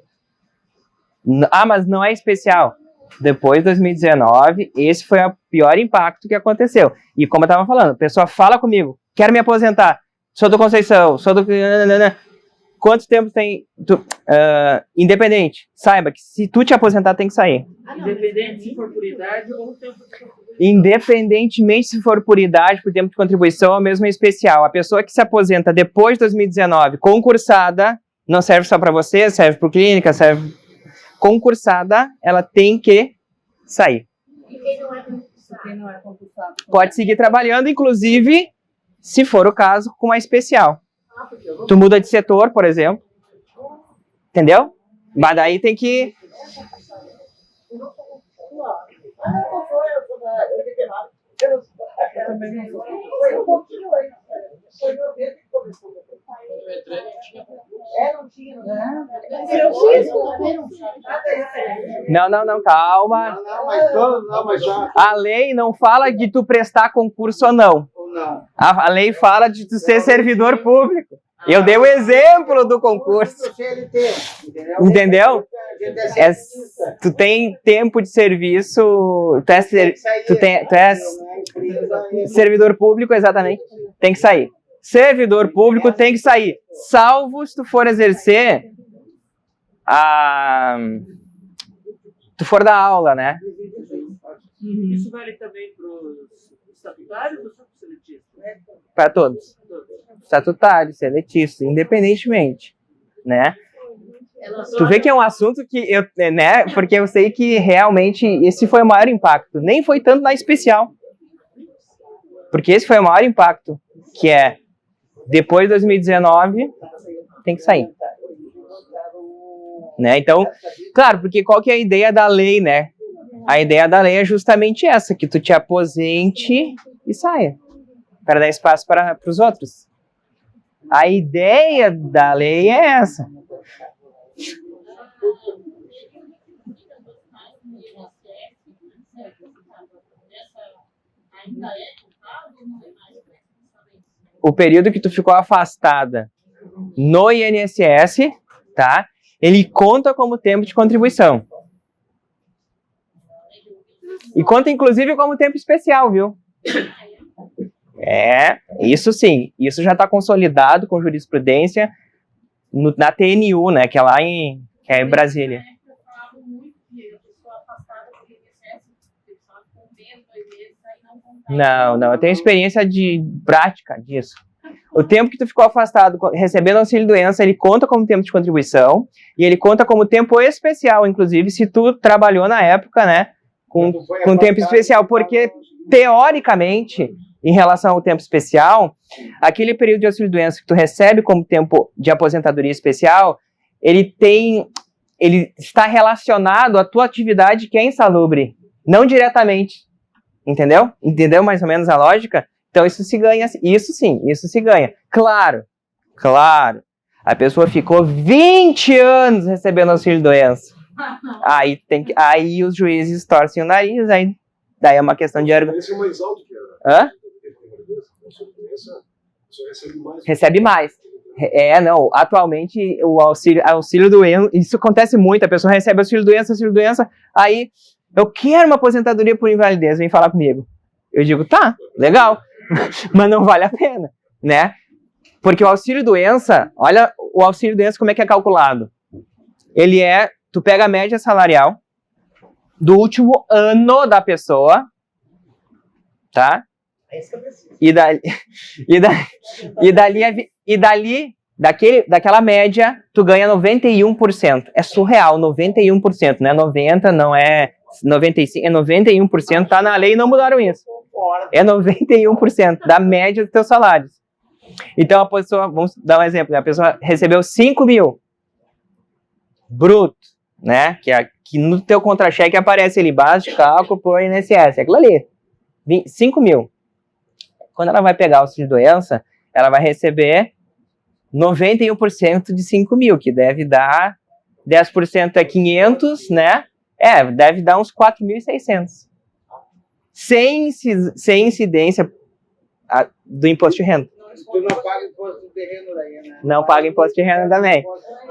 Ah, mas não é especial. Depois de 2019, esse foi o pior impacto que aconteceu. E como eu tava falando, a pessoa fala comigo, quero me aposentar, sou do Conceição, sou do... Quanto tempo tem... independente, saiba que se tu te aposentar, tem que sair. Independente se for por idade ou tempo de contribuição. Independentemente se for por idade, por tempo de contribuição, ou mesmo especial. A pessoa que se aposenta depois de 2019, concursada, não serve só para você, serve para clínica, serve... Concursada, ela tem que sair. E quem não é concursado? Quem não é concursado. Pode seguir trabalhando, inclusive, se for o caso, com uma especial. Tu muda de setor, por exemplo. Entendeu? Mas daí tem que... Ah, não foi, eu sou da 89. Eu também não sou. Foi um pouquinho antes. Foi 90 que começou. Não tinha. Eu fiz Não, calma. Mas já... A lei não fala de tu prestar concurso ou não. Ou não. A lei fala de tu ser servidor público. Eu dei o exemplo do concurso. Entendeu? Tu tem tempo de serviço, tu é servidor público, exatamente, tem que sair. Servidor público tem que sair, salvo se tu for exercer tu for dar aula, né? Isso vale também para os estatutários ou só para os seletistas? Para todos. Estatutário, seletista, independentemente, né? Tu vê que é um assunto que eu, né? Porque eu sei que realmente esse foi o maior impacto. Nem foi tanto na especial. Porque esse foi o maior impacto, que é depois de 2019 tem que sair. Né? Então, claro, porque qual que é a ideia da lei, né? A ideia da lei é justamente essa, que tu te aposente e saia, para dar espaço para os outros. A ideia da lei é essa. O período que tu ficou afastada no INSS, tá? Ele conta como tempo de contribuição. E conta, inclusive, como tempo especial, viu? Isso sim. Isso já está consolidado com jurisprudência na TNU, né? Que é lá em Brasília. Não. Eu tenho experiência de prática disso. O tempo que tu ficou afastado recebendo auxílio-doença, ele conta como tempo de contribuição e ele conta como tempo especial, inclusive, se tu trabalhou na época, né? Com tempo especial, porque, teoricamente, em relação ao tempo especial, aquele período de auxílio-doença que tu recebe como tempo de aposentadoria especial, ele ele está relacionado à tua atividade que é insalubre, não diretamente. Entendeu? Entendeu mais ou menos a lógica? Então isso se ganha, isso sim, isso se ganha. Claro, a pessoa ficou 20 anos recebendo auxílio-doença. Aí os juízes torcem o nariz, aí daí é uma questão de argumento. Esse é mais alto que era. Hã? Recebe mais. Não, atualmente o auxílio-doença, isso acontece muito, a pessoa recebe auxílio-doença, aí eu quero uma aposentadoria por invalidez, vem falar comigo. Eu digo, tá, legal, mas não vale a pena, né? Porque o auxílio-doença, olha o auxílio-doença como é que é calculado. Tu pega a média salarial do último ano da pessoa, tá? É isso que eu preciso. Daquela média, tu ganha 91%. É surreal, 91%, não é 90%, não é 95%, é 91%, tá na lei e não mudaram isso. É 91% da média dos teus salários. Então a pessoa, vamos dar um exemplo, a pessoa recebeu 5 mil bruto, né? Que no teu contra-cheque aparece ali, base de cálculo por INSS, aquilo ali, 5 mil. Quando ela vai pegar o auxílio-doença, ela vai receber 91% de 5 mil, que deve dar 10% é 500, né? Deve dar uns 4.600. Sem incidência do imposto de renda. Tu não paga imposto de terreno daí, né? Não paga imposto de renda também.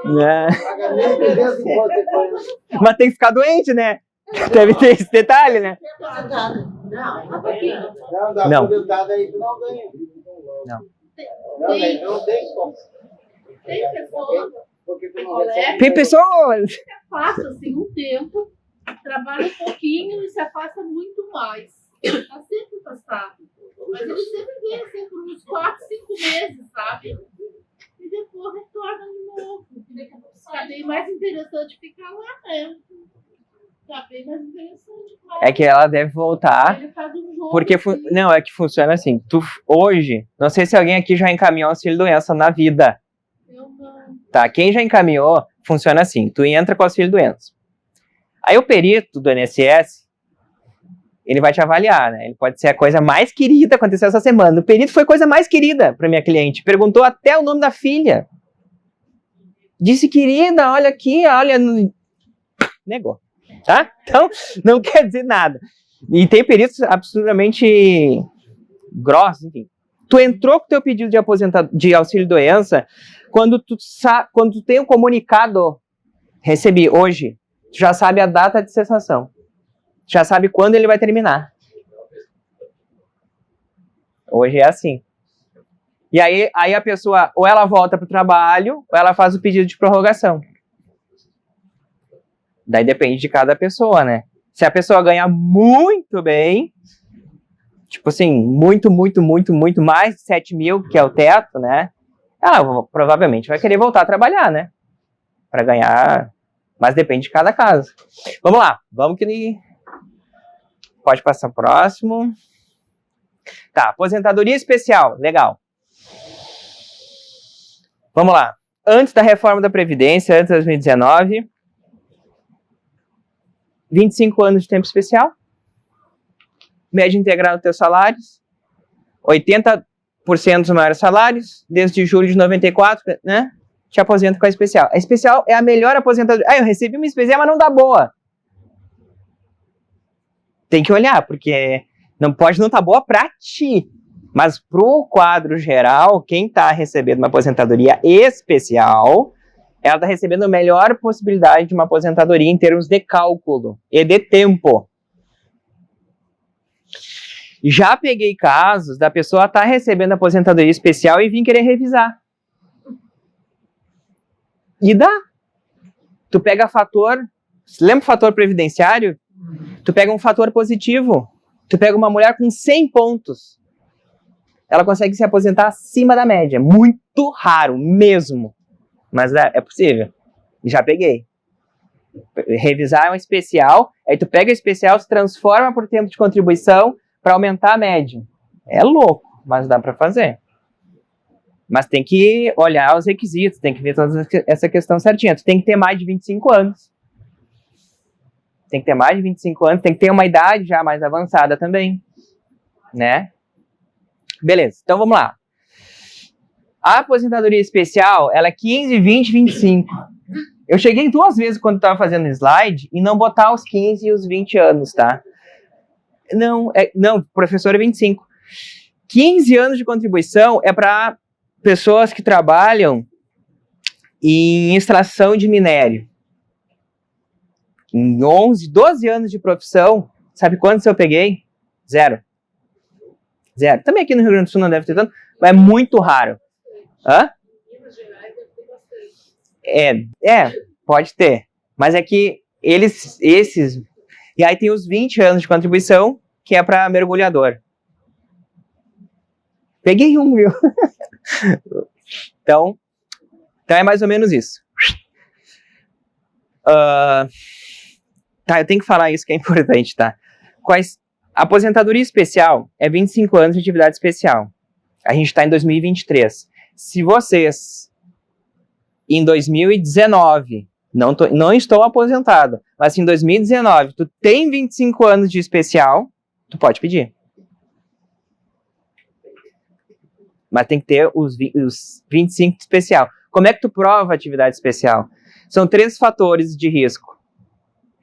Não. Paga nem 300 imposto de terreno. Mas tem que ficar doente, né? Deve ter esse detalhe, né? Não, dá Não. aposentado aí tu não ganha. Não. Não, não tem como. Tem pessoas, Porque tu não colegas, recebe. Tem pessoas... se afasta assim um tempo, trabalha um pouquinho e se afasta muito mais. Está sempre afastado. Mas ele sempre vem assim por uns 4, 5 meses, sabe? E depois retorna de novo. Está bem mais interessante ficar lá, né? Está bem mais interessante. Claro. É que ela deve voltar, Ele faz um jogo. porque... assim. Não, é que funciona assim. Hoje, não sei se alguém aqui já encaminhou auxílio-doença na vida. Eu não. Tá, quem já encaminhou, funciona assim. Tu entra com auxílio-doença. Aí o perito do INSS, ele vai te avaliar, né? Ele pode ser a coisa mais querida, aconteceu essa semana. O perito foi a coisa mais querida para minha cliente. Perguntou até o nome da filha. Disse, querida, olha aqui, olha... Negou, tá? Então, não quer dizer nada. E tem peritos absolutamente grossos, enfim. Tu entrou com o teu pedido de auxílio-doença, quando tu tem um comunicado, recebi hoje, tu já sabe a data de cessação. Já sabe quando ele vai terminar. Hoje é assim. E aí a pessoa, ou ela volta para o trabalho, ou ela faz o pedido de prorrogação. Daí depende de cada pessoa, né? Se a pessoa ganha muito bem, tipo assim, muito mais de 7 mil, que é o teto, né? Ela provavelmente vai querer voltar a trabalhar, né? Para ganhar, mas depende de cada caso. Vamos lá, vamos que ele... Pode passar próximo. Tá, aposentadoria especial, legal. Vamos lá. Antes da reforma da Previdência, antes de 2019, 25 anos de tempo especial, média integral dos teus salários, 80% dos maiores salários, desde julho de 94, né? Te aposenta com a especial. A especial é a melhor aposentadoria. Eu recebi uma especial, mas não dá boa. Tem que olhar, porque não pode não estar boa para ti. Mas pro quadro geral, quem está recebendo uma aposentadoria especial, ela está recebendo a melhor possibilidade de uma aposentadoria em termos de cálculo e de tempo. Já peguei casos da pessoa estar recebendo aposentadoria especial e vir querer revisar. E dá. Tu pega fator... Lembra o fator previdenciário? Tu pega um fator positivo. Tu pega uma mulher com 100 pontos. Ela consegue se aposentar acima da média. Muito raro, mesmo. Mas é possível. Já peguei. Revisar é um especial. Aí tu pega o especial, se transforma por tempo de contribuição para aumentar a média. É louco, mas dá para fazer. Mas tem que olhar os requisitos, tem que ver toda essa questão certinha. Tu tem que ter mais de 25 anos. Tem que ter mais de 25 anos, tem que ter uma idade já mais avançada também, né? Beleza, então vamos lá. A aposentadoria especial, ela é 15, 20, 25. Eu cheguei 2 vezes quando estava fazendo slide e não botar os 15 e os 20 anos, tá? Não, professor é 25. 15 anos de contribuição é para pessoas que trabalham em extração de minério. Em 11, 12 anos de profissão, sabe quantos eu peguei? 0. Também aqui no Rio Grande do Sul não deve ter tanto, mas é muito raro. Hã? Minas Gerais deve ter bastante. Pode ter. Mas é que esses... E aí tem os 20 anos de contribuição, que é para mergulhador. Peguei um, viu? Então é mais ou menos isso. Tá, eu tenho que falar isso que é importante, tá? Aposentadoria especial é 25 anos de atividade especial. A gente está em 2023. Se vocês, em 2019, não estou aposentado, mas se em 2019 tu tem 25 anos de especial, tu pode pedir. Mas tem que ter os 25 de especial. Como é que tu prova a atividade especial? São 3 fatores de risco.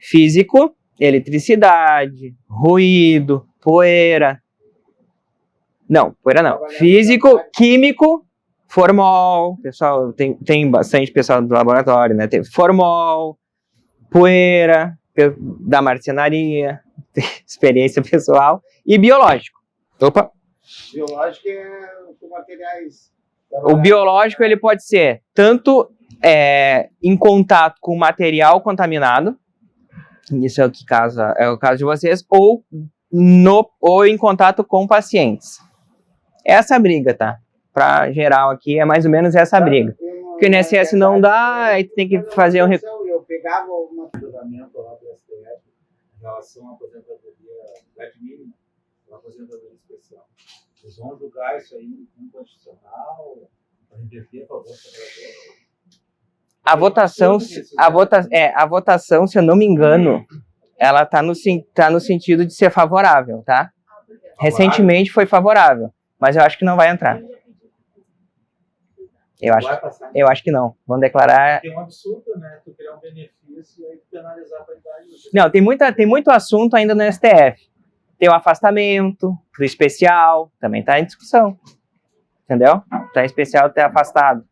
Físico, eletricidade, ruído, poeira. Não, poeira não. Físico, químico, formol. Pessoal, tem bastante pessoal do laboratório, né? Tem formol, poeira, da marcenaria, experiência pessoal e biológico. Opa! Biológico é com materiais. O biológico ele pode ser tanto em contato com material contaminado, isso é o caso de vocês, ou em contato com pacientes. Essa a briga, tá? Para geral aqui é mais ou menos essa a briga. Porque o INSS não dá, aí tu tem que fazer um... Eu pegava uma julgamento lá do STF em relação à aposentadoria, idade mínima, à aposentadoria especial. Eles vão julgar isso aí inconstitucional, para interferir a favor do trabalhador. A votação, se eu não me engano, ela tá no sentido de ser favorável, tá? Recentemente foi favorável, mas eu acho que não vai entrar. Eu acho que não. Vão declarar... Tem um absurdo, né? Tu criar um benefício e aí penalizar a qualidade. Não, tem muito assunto ainda no STF. Tem o afastamento do especial, também tá em discussão. Entendeu? Tá em especial, tá afastado.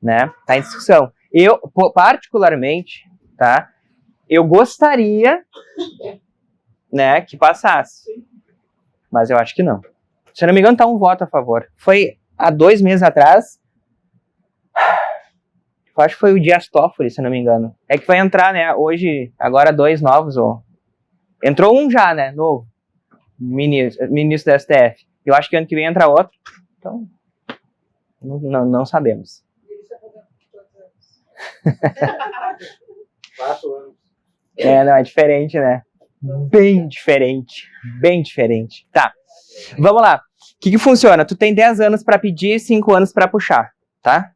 Né? Tá em discussão. Eu, particularmente, tá? Eu gostaria, né, que passasse. Mas eu acho que não. Se eu não me engano, tá um voto a favor. Foi há 2 meses atrás. Eu acho que foi o Dias Toffoli, se eu não me engano. É que vai entrar, né, hoje, agora 2 novos. Entrou um já, né, novo. Ministro da STF. Eu acho que ano que vem entra outro. Então, não sabemos. 4 anos. Não, é diferente, né? Bem diferente. Bem diferente. Tá, vamos lá. O que funciona? Tu tem 10 anos para pedir e 5 anos para puxar, tá?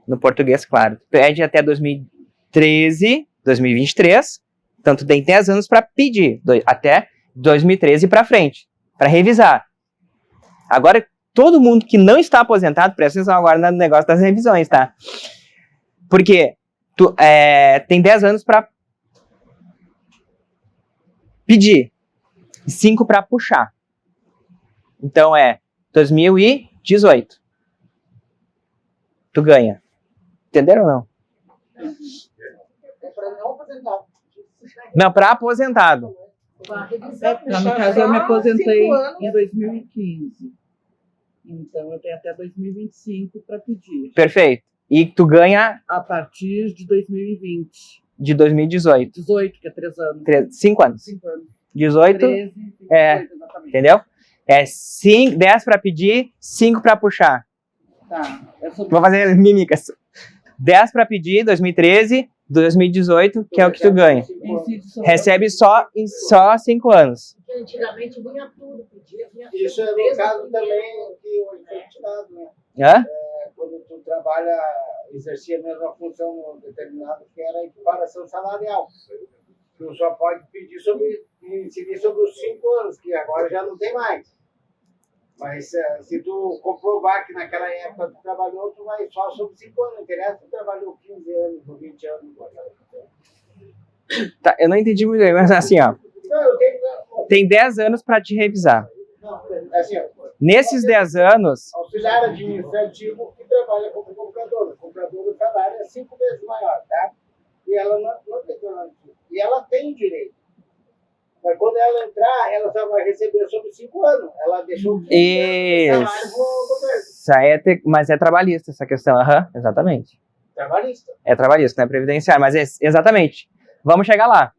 No português, claro. Tu pede até 2013, 2023. Então, tu tem 10 anos para pedir. Até 2013 para frente. Para revisar. Agora, todo mundo que não está aposentado, presta atenção agora no negócio das revisões, tá? Porque tu tem 10 anos para pedir e 5 para puxar. Então é 2018. Tu ganha. Entenderam ou não? É para não aposentar. Não, para aposentado. No caso, eu me aposentei em 2015. Então, eu tenho até 2025 para pedir. Perfeito. E tu ganha A partir de 2020. de 2018. 18, que é 3 anos. 5 anos. 5 anos. 18, 13, 18, exatamente. entendeu? 10 para pedir, 5 para puxar. Tá. Vou fazer mímicas. 10 para pedir, 2013, 2018, que é o que tu ganha. Recebe só 5 anos. antigamente vinha tudo, podia, vinha tudo. Isso é no caso também que hoje foi tirado, né? Hã? Quando tu trabalha, exercia a mesma função determinada, que era a equiparação salarial. Tu só pode pedir incidir sobre os 5 anos, que agora já não tem mais. Mas se tu comprovar que naquela época tu trabalhou, tu vai só sobre 5 anos. Não interessa se tu trabalhou 15 anos ou 20 anos. Tá, eu não entendi muito bem, mas assim, ó. Não, eu tenho... Tem 10 anos para te revisar. Não, assim, ó, Nesses 10 anos, auxiliar administrativo que trabalha como comprador. O comprador, o salário é 5 vezes maior, tá? E ela não tem garantia. E ela tem direito. Mas quando ela entrar, ela só vai receber sobre 5 anos. Ela deixou 15 anos de salário pro governo. isso aí mas é trabalhista essa questão, aham, exatamente. Trabalhista. É trabalhista, não é previdenciário, mas exatamente. Vamos chegar lá.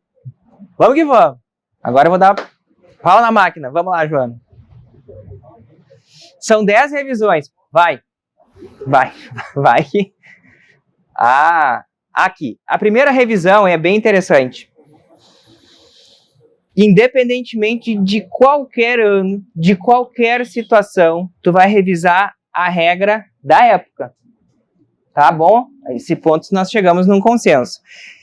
Vamos que vamos. Agora eu vou dar pau na máquina. Vamos lá, Joana. São 10 revisões. Vai. Aqui. A primeira revisão é bem interessante. Independentemente de qualquer ano, de qualquer situação, tu vai revisar a regra da época. Tá bom? A esse ponto nós chegamos num consenso.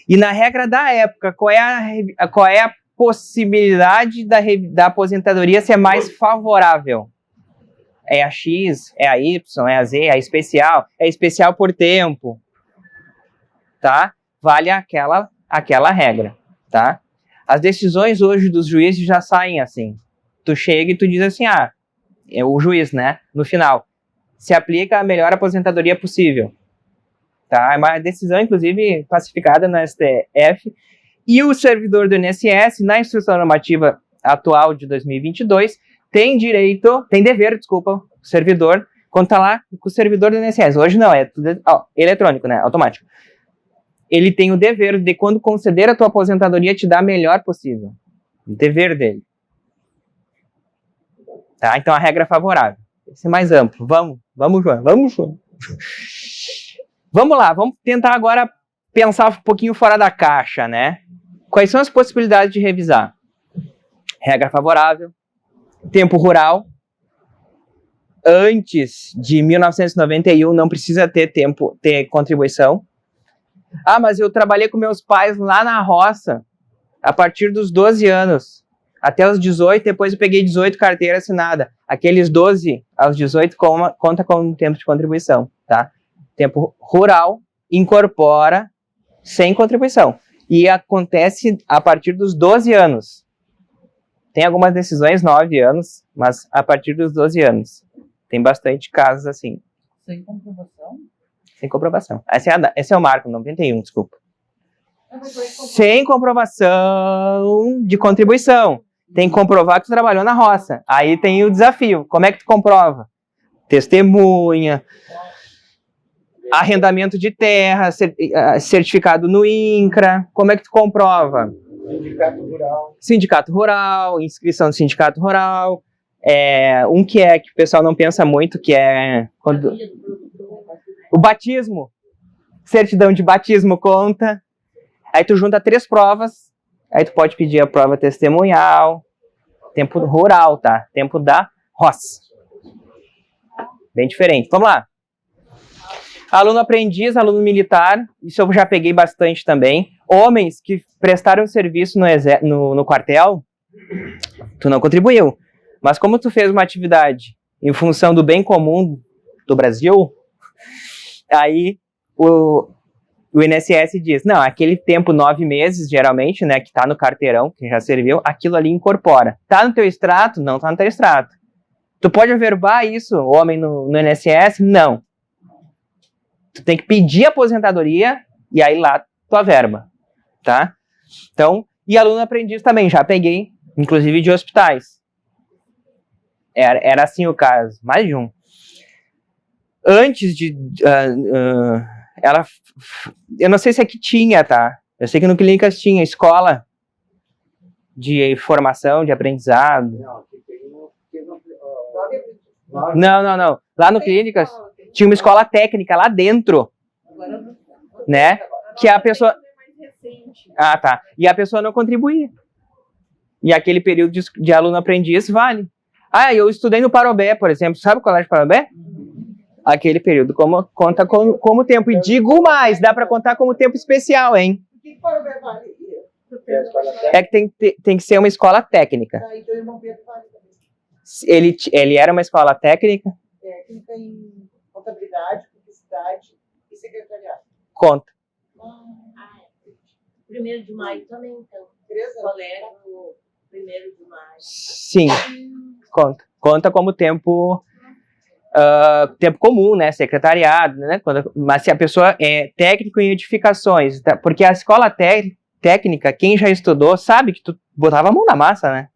E na regra da época, qual é a possibilidade da aposentadoria ser mais favorável? É a X, é a Y, é a Z, é a especial por tempo. Tá? Vale aquela regra, tá? As decisões hoje dos juízes já saem assim. Tu chega e tu diz assim, é o juiz, né? No final, se aplica a melhor aposentadoria possível. Tá? É uma decisão, inclusive, pacificada no STF. E o servidor do INSS, na instrução normativa atual de 2022, tem dever, o servidor, quando tá lá com o servidor do INSS. Hoje não, é tudo eletrônico, né? Automático. Ele tem o dever de, quando conceder a tua aposentadoria, te dar a melhor possível. O dever dele. Tá? Então, a regra é favorável. Esse é mais amplo. Vamos, João. Vamos lá, vamos tentar agora pensar um pouquinho fora da caixa, né? Quais são as possibilidades de revisar? Regra favorável, tempo rural. Antes de 1991 não precisa ter contribuição. Mas eu trabalhei com meus pais lá na roça a partir dos 12 anos. Até os 18, depois eu peguei 18 carteira assinada. Aqueles 12 aos 18 conta como tempo de contribuição, tá? Tempo rural incorpora sem contribuição. E acontece a partir dos 12 anos. Tem algumas decisões 9 anos, mas a partir dos 12 anos. Tem bastante casos assim. Sem comprovação? Sem comprovação. Esse é o marco, 91, desculpa. Sem comprovação de contribuição. Tem que comprovar que tu trabalhou na roça. Aí tem o desafio. Como é que tu comprova? Testemunha, arrendamento de terra, certificado no INCRA. Como é que tu comprova? Sindicato rural, inscrição no sindicato rural. Que o pessoal não pensa muito, que é o batismo. Certidão de batismo conta. Aí tu junta 3 provas. Aí tu pode pedir a prova testemunhal. Tempo rural, tá? Tempo da roça. Bem diferente. Vamos lá. Aluno aprendiz, aluno militar. Isso eu já peguei bastante também. Homens que prestaram serviço no quartel, tu não contribuiu. Mas como tu fez uma atividade em função do bem comum do Brasil, aí o INSS diz, não, aquele tempo, 9 meses, geralmente, né, que tá no carteirão, que já serviu, aquilo ali incorpora. Tá no teu extrato? Não tá no teu extrato. Tu pode averbar isso, homem, no INSS? Não. Tu tem que pedir aposentadoria e aí lá tua verba, tá? Então, e aluno aprendiz também, já peguei, inclusive de hospitais. Era assim o caso, mais de um. Antes de... eu não sei se aqui tinha, tá? Eu sei que no Clínicas tinha escola de formação, de aprendizado. Não. Lá no Clínicas tinha uma escola técnica lá dentro, né? Que a pessoa... tá. E a pessoa não contribuía. E aquele período de aluno aprendiz vale. Ah, eu estudei no Parobé, por exemplo. Sabe o colégio Parobé? Aquele período conta como tempo. E digo mais, dá para contar como tempo especial, hein? O que para o vale? É que tem que ser uma escola técnica. Ah, então Irmão Pedro vale também. Ele era uma escola técnica? Técnica em contabilidade, publicidade e secretariado. Conta. 1º de maio também, então. 3 anos. Colégio, 1º de maio. Sim, conta. Conta como tempo comum, né? Secretariado, né? Mas se a pessoa é técnico em edificações, tá? Porque a escola técnica, quem já estudou, sabe que tu botava a mão na massa, né?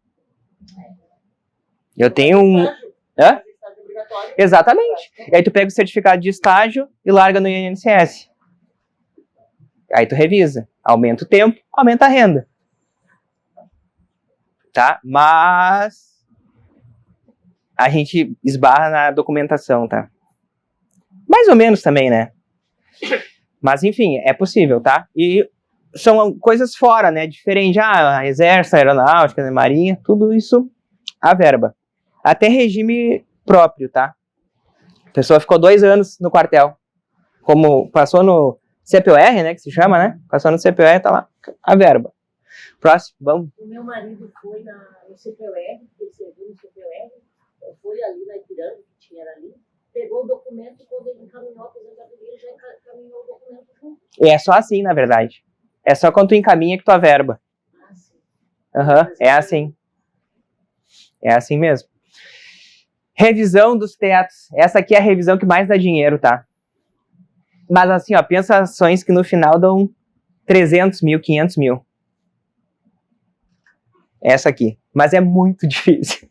Eu tenho um... Hã? Exatamente. E aí tu pega o certificado de estágio e larga no INSS. Aí tu revisa. Aumenta o tempo, aumenta a renda. Tá? Mas a gente esbarra na documentação, tá? Mais ou menos também, né? Mas enfim, é possível, tá? E são coisas fora, né? Diferente. Exército, aeronáutica, né? Marinha, tudo isso, a verba. Até regime próprio, tá? A pessoa ficou 2 anos no quartel. Como passou no CPOR, né? Que se chama, né? Passou no CPOR, tá lá a verba. Próximo, vamos. O meu marido foi no CPOR, ele serviu no CPOR, foi ali na Ipiranga, que tinha ali, pegou o documento, quando ele encaminhou a aposentadoria, ele já encaminhou o documento junto. E é só assim, na verdade. É só quando tu encaminha que tua verba. Ah, sim. É assim. É assim mesmo. Revisão dos tetos. Essa aqui é a revisão que mais dá dinheiro, tá? Mas assim, ó, pensa ações que no final dão 300 mil, 500 mil. Essa aqui. Mas é muito difícil.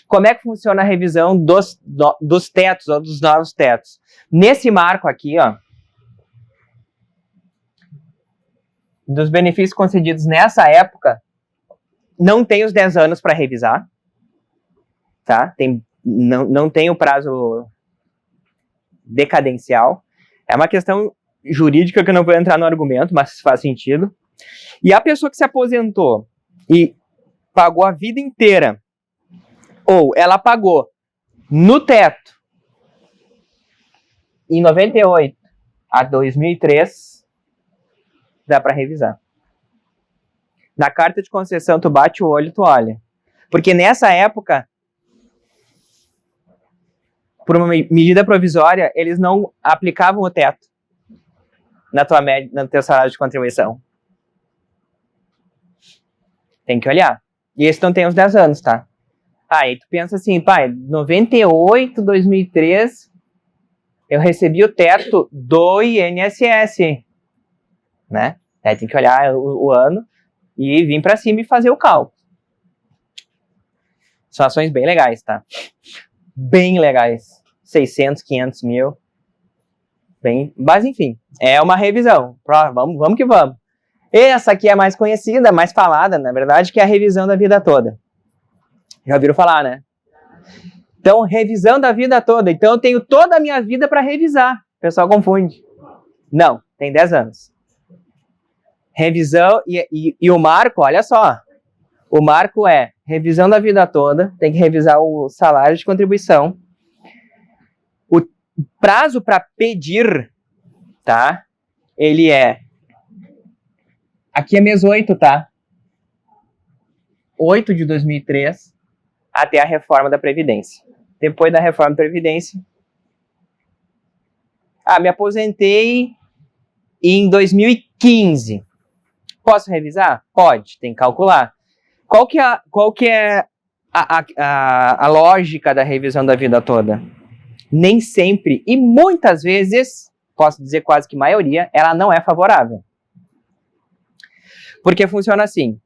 Como é que funciona a revisão dos tetos, ou dos novos tetos? Nesse marco aqui, ó, dos benefícios concedidos nessa época, não tem os 10 anos para revisar, tá? Não tem o prazo decadencial. É uma questão jurídica que eu não vou entrar no argumento, mas faz sentido. E a pessoa que se aposentou e pagou a vida inteira, ou ela pagou no teto em 98 a 2003, dá para revisar. Na carta de concessão, tu bate o olho, tu olha. Porque nessa época, por uma medida provisória, eles não aplicavam o teto no teu salário de contribuição. Tem que olhar. E esse não tem os 10 anos, tá? Aí tu pensa assim, pai, 98, 2003, eu recebi o teto do INSS, né? Aí tem que olhar o ano e vir pra cima e fazer o cálculo. São ações bem legais, tá? Bem legais. 600, 500 mil. Mas enfim, é uma revisão. Vamos que vamos. Essa aqui é mais conhecida, mais falada, na verdade, que é a revisão da vida toda. Já ouviram falar, né? Então, revisão da vida toda. Então, eu tenho toda a minha vida para revisar. O pessoal confunde. Não, tem 10 anos. Revisão e o marco, olha só. O marco é revisão da vida toda, tem que revisar o salário de contribuição. O prazo para pedir, tá? Ele é... Aqui é mês 8, tá? 8 de 2003 até a reforma da Previdência. Depois da reforma da Previdência... me aposentei em 2015. Posso revisar? Pode, tem que calcular. Qual que é a lógica da revisão da vida toda? Nem sempre, e muitas vezes, posso dizer quase que maioria, ela não é favorável. Porque funciona assim.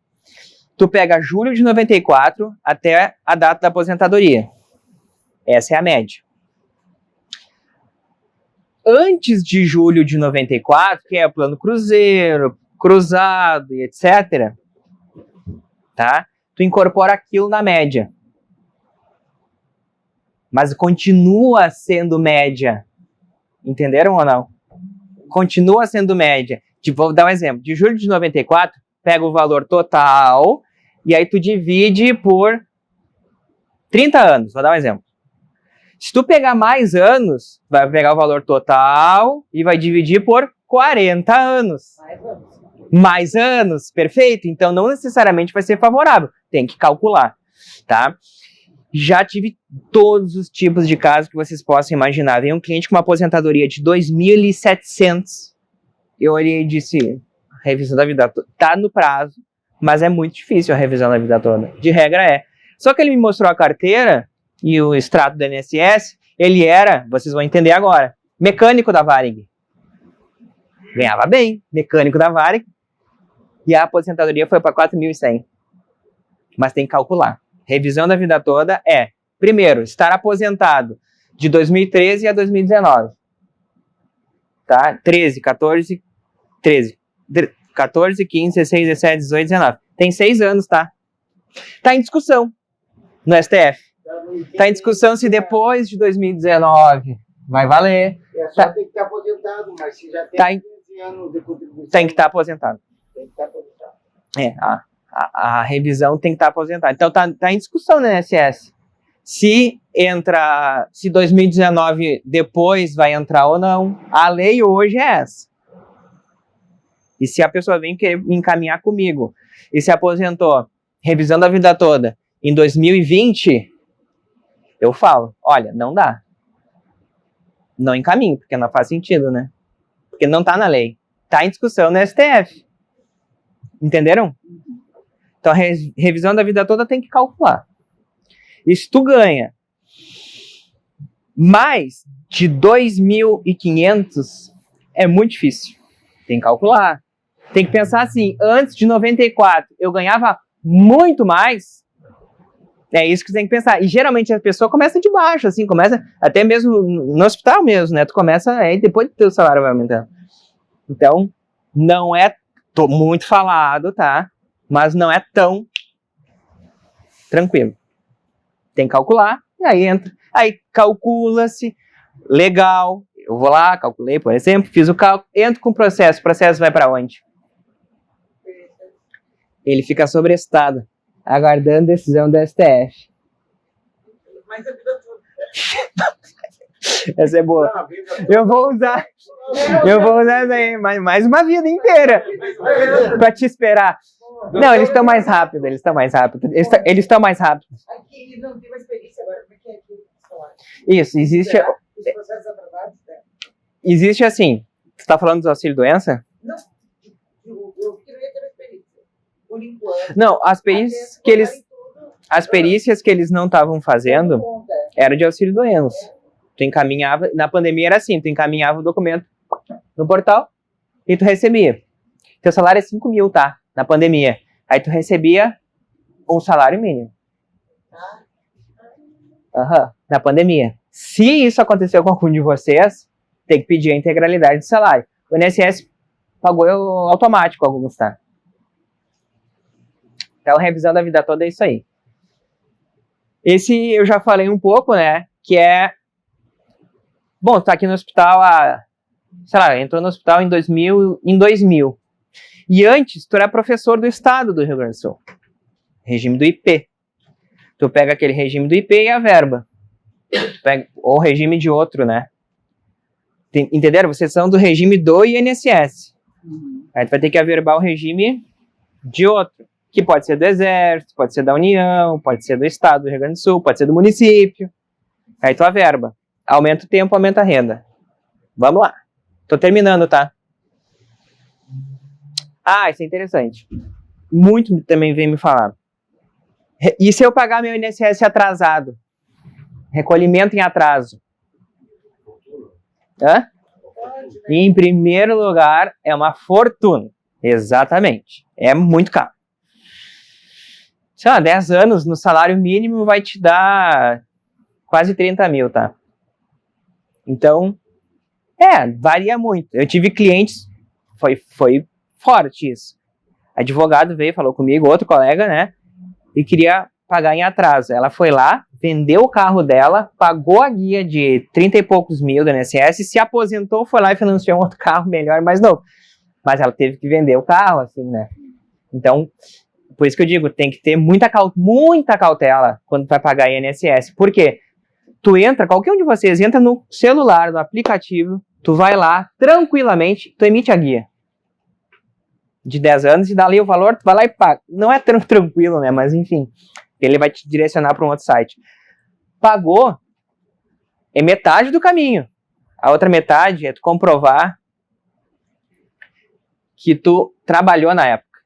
Tu pega julho de 94 até a data da aposentadoria. Essa é a média. Antes de julho de 94, que é o plano cruzeiro, cruzado e etc., tá? Tu incorpora aquilo na média. Mas continua sendo média. Entenderam ou não? Continua sendo média. Vou dar um exemplo. De julho de 94, pega o valor total e aí tu divide por 30 anos, vou dar um exemplo. Se tu pegar mais anos, vai pegar o valor total e vai dividir por 40 anos. Mais anos, perfeito? Então não necessariamente vai ser favorável, tem que calcular, tá? Já tive todos os tipos de casos que vocês possam imaginar. Veio um cliente com uma aposentadoria de 2.700. Eu olhei e disse, a revisão da vida toda tá no prazo, mas é muito difícil a revisão da vida toda. De regra é. Só que ele me mostrou a carteira e o extrato do INSS, ele era, vocês vão entender agora, mecânico da Varig. Ganhava bem, mecânico da Varig, e a aposentadoria foi para 4.100. Mas tem que calcular. Revisão da vida toda é, primeiro, estar aposentado de 2013 a 2019. Tá? 14, 15, 16, 17, 18, 19. Tem 6 anos, tá? Tá em discussão no STF. Tá em discussão se depois de 2019 vai valer. É só tem que estar aposentado, mas se já tem 15 anos de contribuição... Tem que estar aposentado. Tem que estar aposentado. É, a revisão tem que estar aposentada. Então tá em discussão no INSS. Se 2019 depois vai entrar ou não. A lei hoje é essa. E se a pessoa vem querer me encaminhar comigo e se aposentou, revisão da vida toda, em 2020, eu falo, olha, não dá. Não encaminho, porque não faz sentido, né? Porque não tá na lei. Tá em discussão no STF. Entenderam? Então a revisão da vida toda tem que calcular. E se tu ganha mais de 2.500, é muito difícil. Tem que calcular. Tem que pensar assim, antes de 94 eu ganhava muito mais. É isso que você tem que pensar. E geralmente a pessoa começa de baixo, assim, começa até mesmo no hospital mesmo, né? Tu começa aí depois do teu salário vai aumentando. Então, não é muito falado, tá? Mas não é tão tranquilo. Tem que calcular, e aí entra. Aí calcula-se, legal. Eu vou lá, calculei, por exemplo, fiz o cálculo, entro com o processo vai para onde? Ele fica sobrestado, aguardando decisão do STF. Mas a vida toda. Essa é boa. Eu vou usar essa aí, mais uma vida inteira para te esperar. Não, eles estão mais rápidos, Eles estão mais rápidos. Aqui não tem uma experiência agora, como é que é aqui? Isso, existe... Os processos atrasados, né? Existe assim, você está falando do auxílio-doença? Não, eu queria ter uma experiência. Por enquanto. Não, as perícias que eles não estavam fazendo era de auxílio-doença. Tu encaminhava, na pandemia era assim, tu encaminhava o documento no portal e tu recebia. Teu salário é 5.000, tá? Na pandemia. Aí tu recebia um salário mínimo. Na pandemia. Se isso aconteceu com algum de vocês, tem que pedir a integralidade do salário. O INSS pagou automático alguns, tá? Então, revisão da vida toda é isso aí. Esse eu já falei um pouco, né? Que é... Bom, tu tá aqui no hospital entrou no hospital em 2000. E antes, tu era professor do estado do Rio Grande do Sul. Regime do IP. Tu pega aquele regime do IP e a verba. Ou regime de outro, né? Entenderam? Vocês são do regime do INSS. Aí tu vai ter que averbar o regime de outro. Que pode ser do Exército, pode ser da União, pode ser do Estado do Rio Grande do Sul, pode ser do município. Aí tu averba. Aumenta o tempo, aumenta a renda. Vamos lá. Tô terminando, tá? Isso é interessante. Muito também vem me falar. E se eu pagar meu INSS atrasado? Recolhimento em atraso. Em primeiro lugar, é uma fortuna. Exatamente. É muito caro. Sei lá, 10 anos no salário mínimo vai te dar quase 30.000, tá? Então, varia muito. Eu tive clientes, foi forte isso. Advogado veio, falou comigo, outro colega, né? E queria pagar em atraso. Ela foi lá, vendeu o carro dela, pagou a guia de 30 e poucos mil do INSS, se aposentou, foi lá e financiou um outro carro melhor, mais novo. Mas ela teve que vender o carro, assim, né? Então, Por isso que eu digo, tem que ter muita cautela quando vai pagar INSS. Por quê? Tu entra, qualquer um de vocês entra no celular, no aplicativo, tu vai lá, tranquilamente, tu emite a guia de 10 anos e dá ali o valor, tu vai lá e paga. Não é tão tranquilo, né? Mas enfim, ele vai te direcionar para um outro site. Pagou, é metade do caminho. A outra metade é tu comprovar que tu trabalhou na época.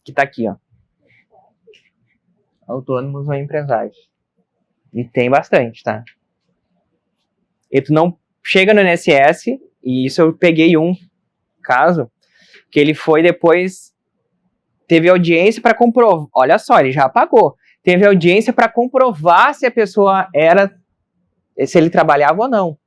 Que tá aqui, ó. Autônomos ou empresários. E tem bastante, tá? E tu não chega no INSS, e isso eu peguei um caso, que ele foi depois, teve audiência para comprovar, olha só, ele já pagou, teve audiência para comprovar se a pessoa se ele trabalhava ou não.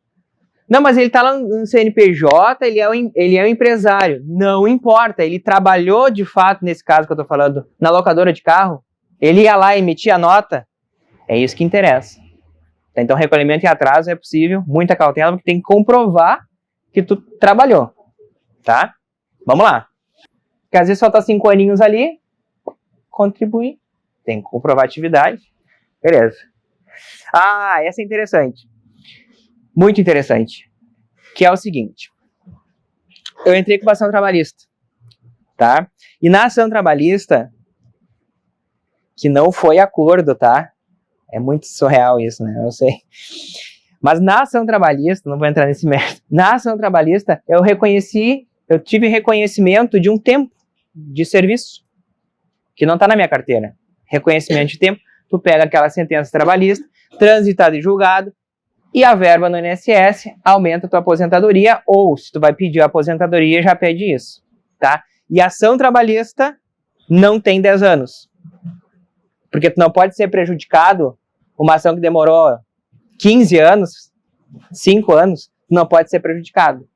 Não, mas ele tá lá no CNPJ, ele é um empresário. Não importa, ele trabalhou de fato, nesse caso que eu tô falando, na locadora de carro, ele ia lá e emitia a nota, é isso que interessa. Então, recolhimento e atraso é possível, muita cautela, porque tem que comprovar que tu trabalhou, tá? Vamos lá. Porque às vezes só tá 5 aninhos ali, contribuir, tem que comprovar a atividade, beleza. Ah, essa é interessante. Muito interessante. Que é o seguinte. Eu entrei com a ação trabalhista, tá? E na ação trabalhista, que não foi acordo, tá? É muito surreal isso, né? Eu sei. Mas na ação trabalhista, não vou entrar nesse mérito, na ação trabalhista eu tive reconhecimento de um tempo de serviço, que não está na minha carteira. Reconhecimento de tempo, tu pega aquela sentença trabalhista, transitada e julgado, e a verba no INSS aumenta a tua aposentadoria, ou se tu vai pedir a aposentadoria, já pede isso, tá? E a ação trabalhista não tem 10 anos. Porque tu não pode ser prejudicado, uma ação que demorou 15 anos, 5 anos, tu não pode ser prejudicado.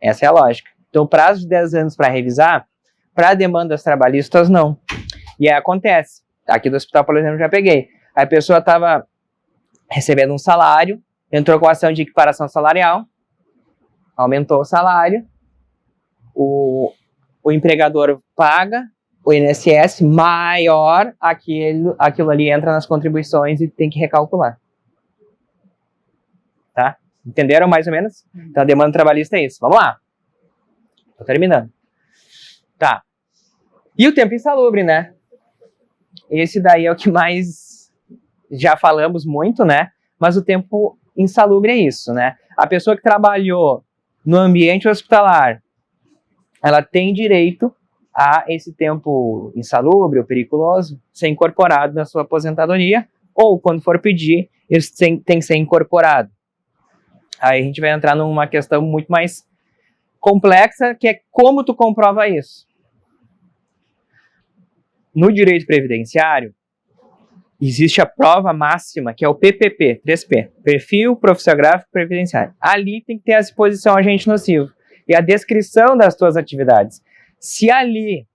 Essa é a lógica. Então, o prazo de 10 anos para revisar, para demandas trabalhistas, não. E aí acontece. Aqui do hospital, por exemplo, já peguei. A pessoa estava recebendo um salário, entrou com ação de equiparação salarial, aumentou o salário, o empregador paga, o INSS maior, aquilo ali entra nas contribuições e tem que recalcular. Tá? Entenderam mais ou menos? Então a demanda trabalhista é isso. Vamos lá. Tô terminando. Tá. E o tempo insalubre, né? Esse daí é o que mais já falamos muito, né? Mas o tempo insalubre é isso, né? A pessoa que trabalhou no ambiente hospitalar, ela tem direito a esse tempo insalubre ou periculoso ser incorporado na sua aposentadoria, ou quando for pedir, isso tem que ser incorporado. Aí a gente vai entrar numa questão muito mais complexa, que é como tu comprova isso. No direito previdenciário, existe a prova máxima, que é o PPP, 3P, Perfil Profissiográfico Previdenciário. Ali tem que ter a exposição a agente nocivo e a descrição das tuas atividades. Se ali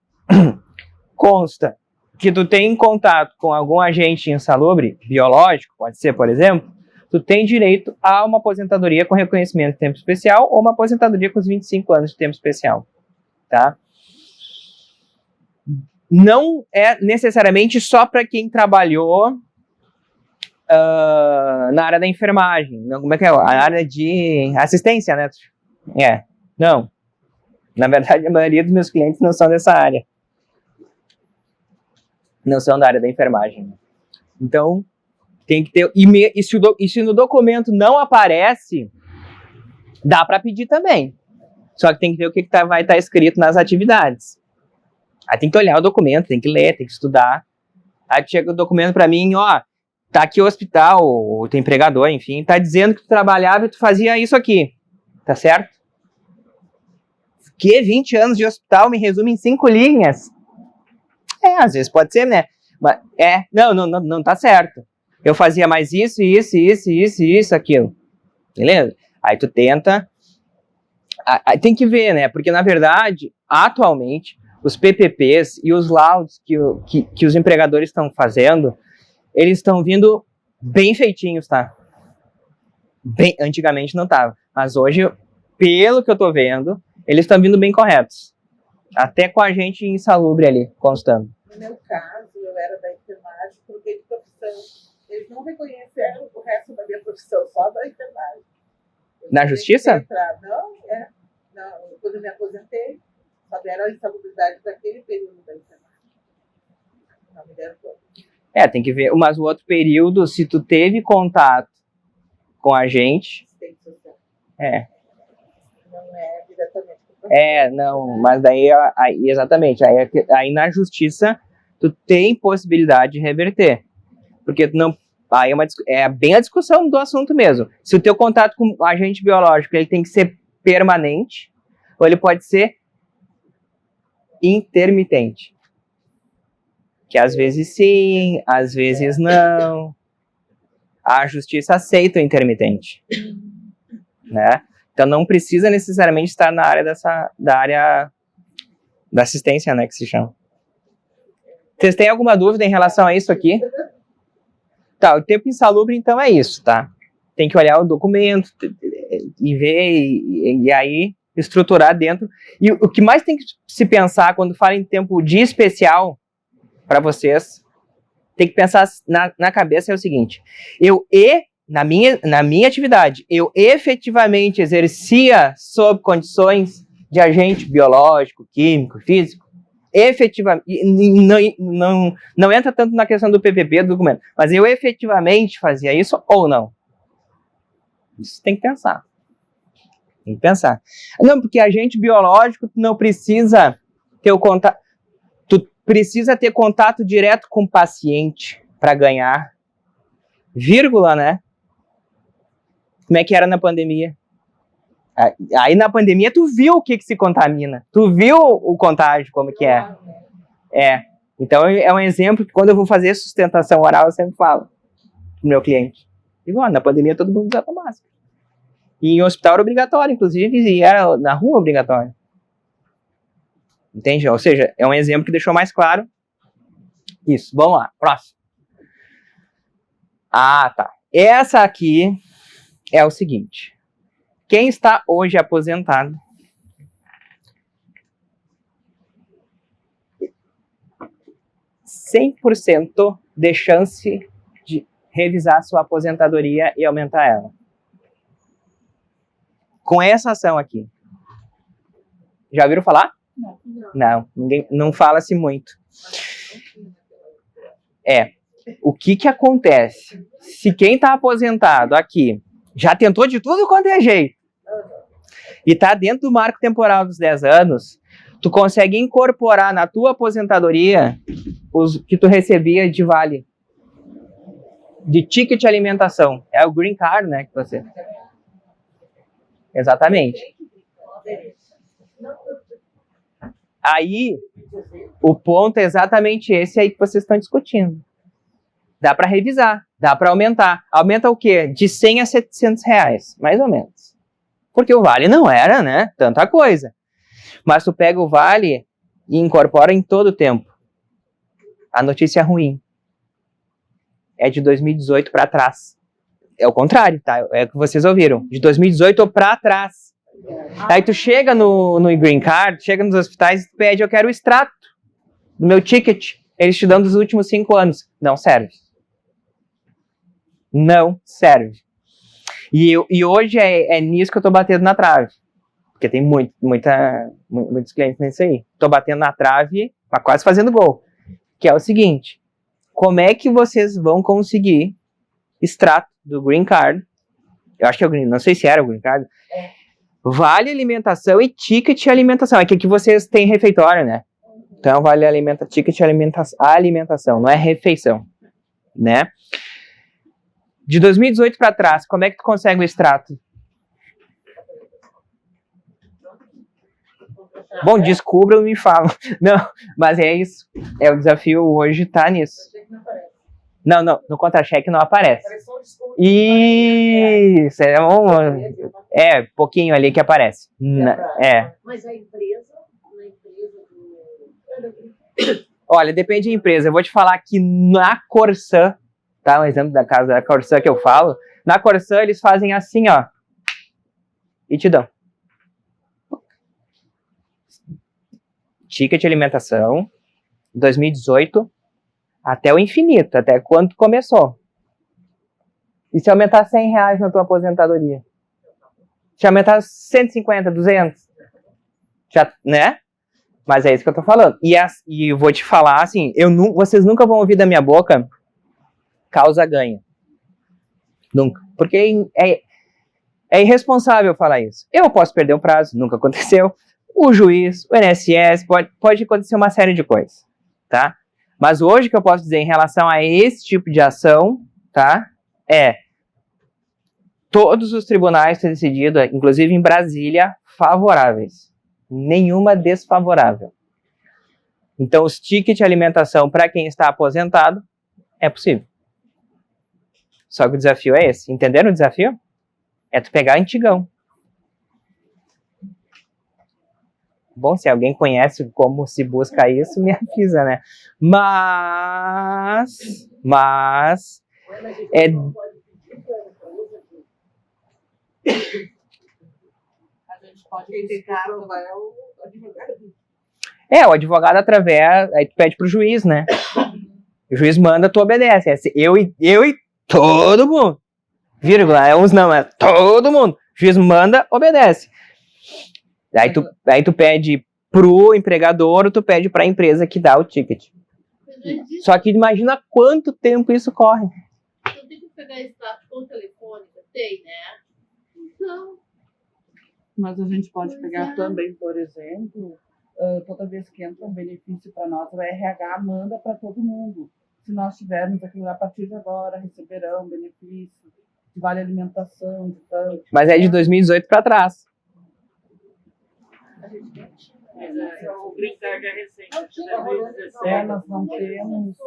consta que tu tem contato com algum agente insalubre, biológico, pode ser, por exemplo, tu tem direito a uma aposentadoria com reconhecimento de tempo especial ou uma aposentadoria com os 25 anos de tempo especial, tá? Não é necessariamente só para quem trabalhou na área da enfermagem, não, como é que é? A área de assistência, né? Não. Na verdade, a maioria dos meus clientes não são dessa área. Não são da área da enfermagem. Então, tem que ter... E se no documento não aparece, dá para pedir também. Só que tem que ver o que vai estar escrito nas atividades. Aí tem que olhar o documento, tem que ler, tem que estudar. Aí chega o documento para mim, ó, tá aqui o hospital, o teu empregador, enfim, tá dizendo que tu trabalhava e tu fazia isso aqui. Tá certo? Que 20 anos de hospital me resume em 5 linhas? Às vezes pode ser, né? Mas, não tá certo. Eu fazia mais isso, aquilo. Beleza? Aí tu tenta... Aí tem que ver, né? Porque, na verdade, atualmente, os PPPs e os laudos que os empregadores estão fazendo, eles estão vindo bem feitinhos, tá? Antigamente não tava. Mas hoje, pelo que eu tô vendo, eles estão vindo bem corretos. Até com a gente insalubre ali, constando. No meu caso, eu era da enfermagem, troquei de profissão. Eles não reconheceram o resto da minha profissão, só da enfermagem. Na justiça? Não, quando eu me aposentei, só deram a insalubridade daquele período da enfermagem. Não me deram todo. Tem que ver. Mas o outro período, se tu teve contato com a gente... Social. Não é diretamente. Não, mas daí, exatamente, aí na justiça tu tem possibilidade de reverter, porque tu não, aí é bem a discussão do assunto mesmo, se o teu contato com o agente biológico ele tem que ser permanente, ou ele pode ser intermitente, que às vezes sim, às vezes não, a justiça aceita o intermitente, né? Então não precisa necessariamente estar na área da área da assistência, né, que se chama. Vocês têm alguma dúvida em relação a isso aqui? Tá, o tempo insalubre então é isso, tá? Tem que olhar o documento e ver e aí estruturar dentro. E o que mais tem que se pensar quando fala em tempo de especial para vocês, tem que pensar na cabeça é o seguinte: na minha atividade, eu efetivamente exercia sob condições de agente biológico, químico, físico, efetivamente, não entra tanto na questão do PPP, do documento, mas eu efetivamente fazia isso ou não? Isso tem que pensar. Tem que pensar. Não, porque agente biológico tu não precisa ter o contato, tu precisa ter contato direto com o paciente para ganhar, vírgula, né? Como é que era na pandemia? Aí na pandemia tu viu o que se contamina. Tu viu o contágio, como que é. Então é um exemplo que quando eu vou fazer sustentação oral eu sempre falo pro meu cliente. Digo, na pandemia todo mundo usava máscara. E em hospital era obrigatório, inclusive, e era na rua obrigatório. Entende? Ou seja, é um exemplo que deixou mais claro isso. Vamos lá, próximo. Tá. Essa aqui é o seguinte. Quem está hoje aposentado ,100% de chance de revisar sua aposentadoria e aumentar ela. Com essa ação aqui. Já ouviram falar? Não, ninguém, não fala-se muito. O que acontece? Se quem está aposentado aqui já tentou de tudo quanto é jeito e está dentro do marco temporal dos 10 anos, tu consegue incorporar na tua aposentadoria os que tu recebia de vale, de ticket de alimentação. É o green card, né? Que você... Exatamente. Aí, o ponto é exatamente esse aí que vocês estão discutindo. Dá para revisar, dá para aumentar. Aumenta o quê? De 100 a 700 reais, mais ou menos. Porque o vale não era, né? Tanta coisa. Mas tu pega o vale e incorpora em todo o tempo. A notícia ruim é de 2018 para trás. É o contrário, tá? É o que vocês ouviram. De 2018 para trás. Aí tu chega no Green Card, chega nos hospitais e tu pede, eu quero o extrato do meu ticket. Eles te dão dos últimos 5 anos. Não serve. Não serve. E hoje é nisso que eu tô batendo na trave. Porque tem muitos clientes nisso aí. Tô batendo na trave, mas quase fazendo gol. Que é o seguinte, como é que vocês vão conseguir extrato do Green Card? Eu acho que é o Green, não sei se era o Green Card. Vale alimentação e ticket alimentação. É que aqui vocês têm refeitório, né? Então vale ticket alimentação, não é refeição, né? De 2018 para trás, como é que tu consegue o extrato? Bom, descubram e me falam. Não, mas é isso. É o desafio hoje, tá nisso. Não, no contra-cheque não aparece. Isso, pouquinho ali que aparece. Mas a empresa Olha, depende da empresa. Eu vou te falar que na Corsã, tá? Um exemplo da casa da Corsã que eu falo. Na Corsã eles fazem assim, ó. E te dão. ticket alimentação, 2018, até o infinito, até quando começou. E se aumentar R$100 na tua aposentadoria? Se aumentar 150, 200? Já, né? Mas é isso que eu tô falando. E eu vou te falar, assim, vocês nunca vão ouvir da minha boca causa-ganho. Nunca. Porque é irresponsável falar isso. Eu posso perder um prazo, nunca aconteceu. O juiz, o INSS, pode acontecer uma série de coisas, tá? Mas hoje o que eu posso dizer em relação a esse tipo de ação, tá? Todos os tribunais têm decidido, inclusive em Brasília, favoráveis. Nenhuma desfavorável. Então, os tickets de alimentação para quem está aposentado é possível. Só que o desafio é esse. Entenderam o desafio? É tu pegar antigão. Bom, se alguém conhece como se busca isso, me avisa, né? Mas é... A gente pode indicar o advogado. O advogado através... Aí tu pede pro juiz, né? O juiz manda, tu obedece. Eu e todo mundo. Vírgula, uns não, é todo mundo. O juiz manda, obedece. Aí tu pede pro empregador ou tu pede pra empresa que dá o ticket. Só que imagina quanto tempo isso corre. Eu tenho que pegar extrato com telefônica, tem, né? Então... Mas a gente pode pegar também, por exemplo, toda vez que entra um benefício para nós, o RH manda para todo mundo. Se nós tivermos aquilo a partir de agora, receberão benefício, vale alimentação, de tanto. Mas é de 2018 para trás. O Green Card é recente, de 2017. Nós não temos.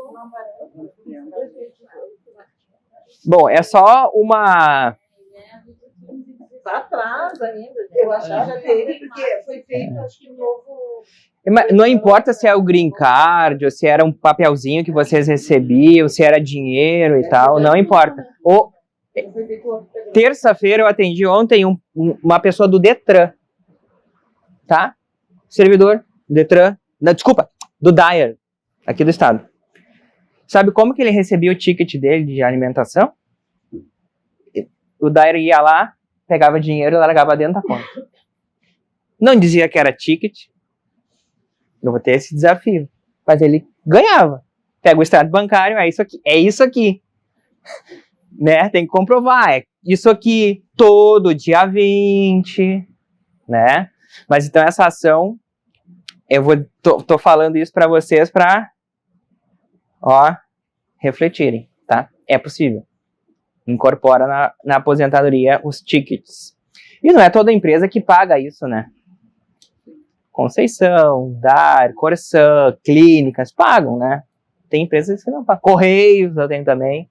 Bom, é só uma... Está atrás ainda. Eu acho que já teve, porque foi feito, acho que um novo... Não importa se é o Green Card, ou se era um papelzinho que vocês recebiam, se era dinheiro e tal, não importa. Terça-feira eu atendi ontem uma pessoa do Detran, tá? Servidor do Detran, desculpa, do DAER, aqui do estado. Sabe como que ele recebia o ticket dele de alimentação? O DAER ia lá, pegava dinheiro e largava dentro da conta. Não dizia que era ticket. Eu vou ter esse desafio. Mas ele ganhava. Pega o extrato bancário, é isso aqui. Né? Tem que comprovar. É isso aqui todo dia 20. Né? Mas então essa ação, tô falando isso para vocês para refletirem, tá? É possível. Incorpora na aposentadoria os tickets. E não é toda empresa que paga isso, né? Conceição, DAR, Corsan, clínicas, pagam, né? Tem empresas que não pagam. Correios, eu tenho também,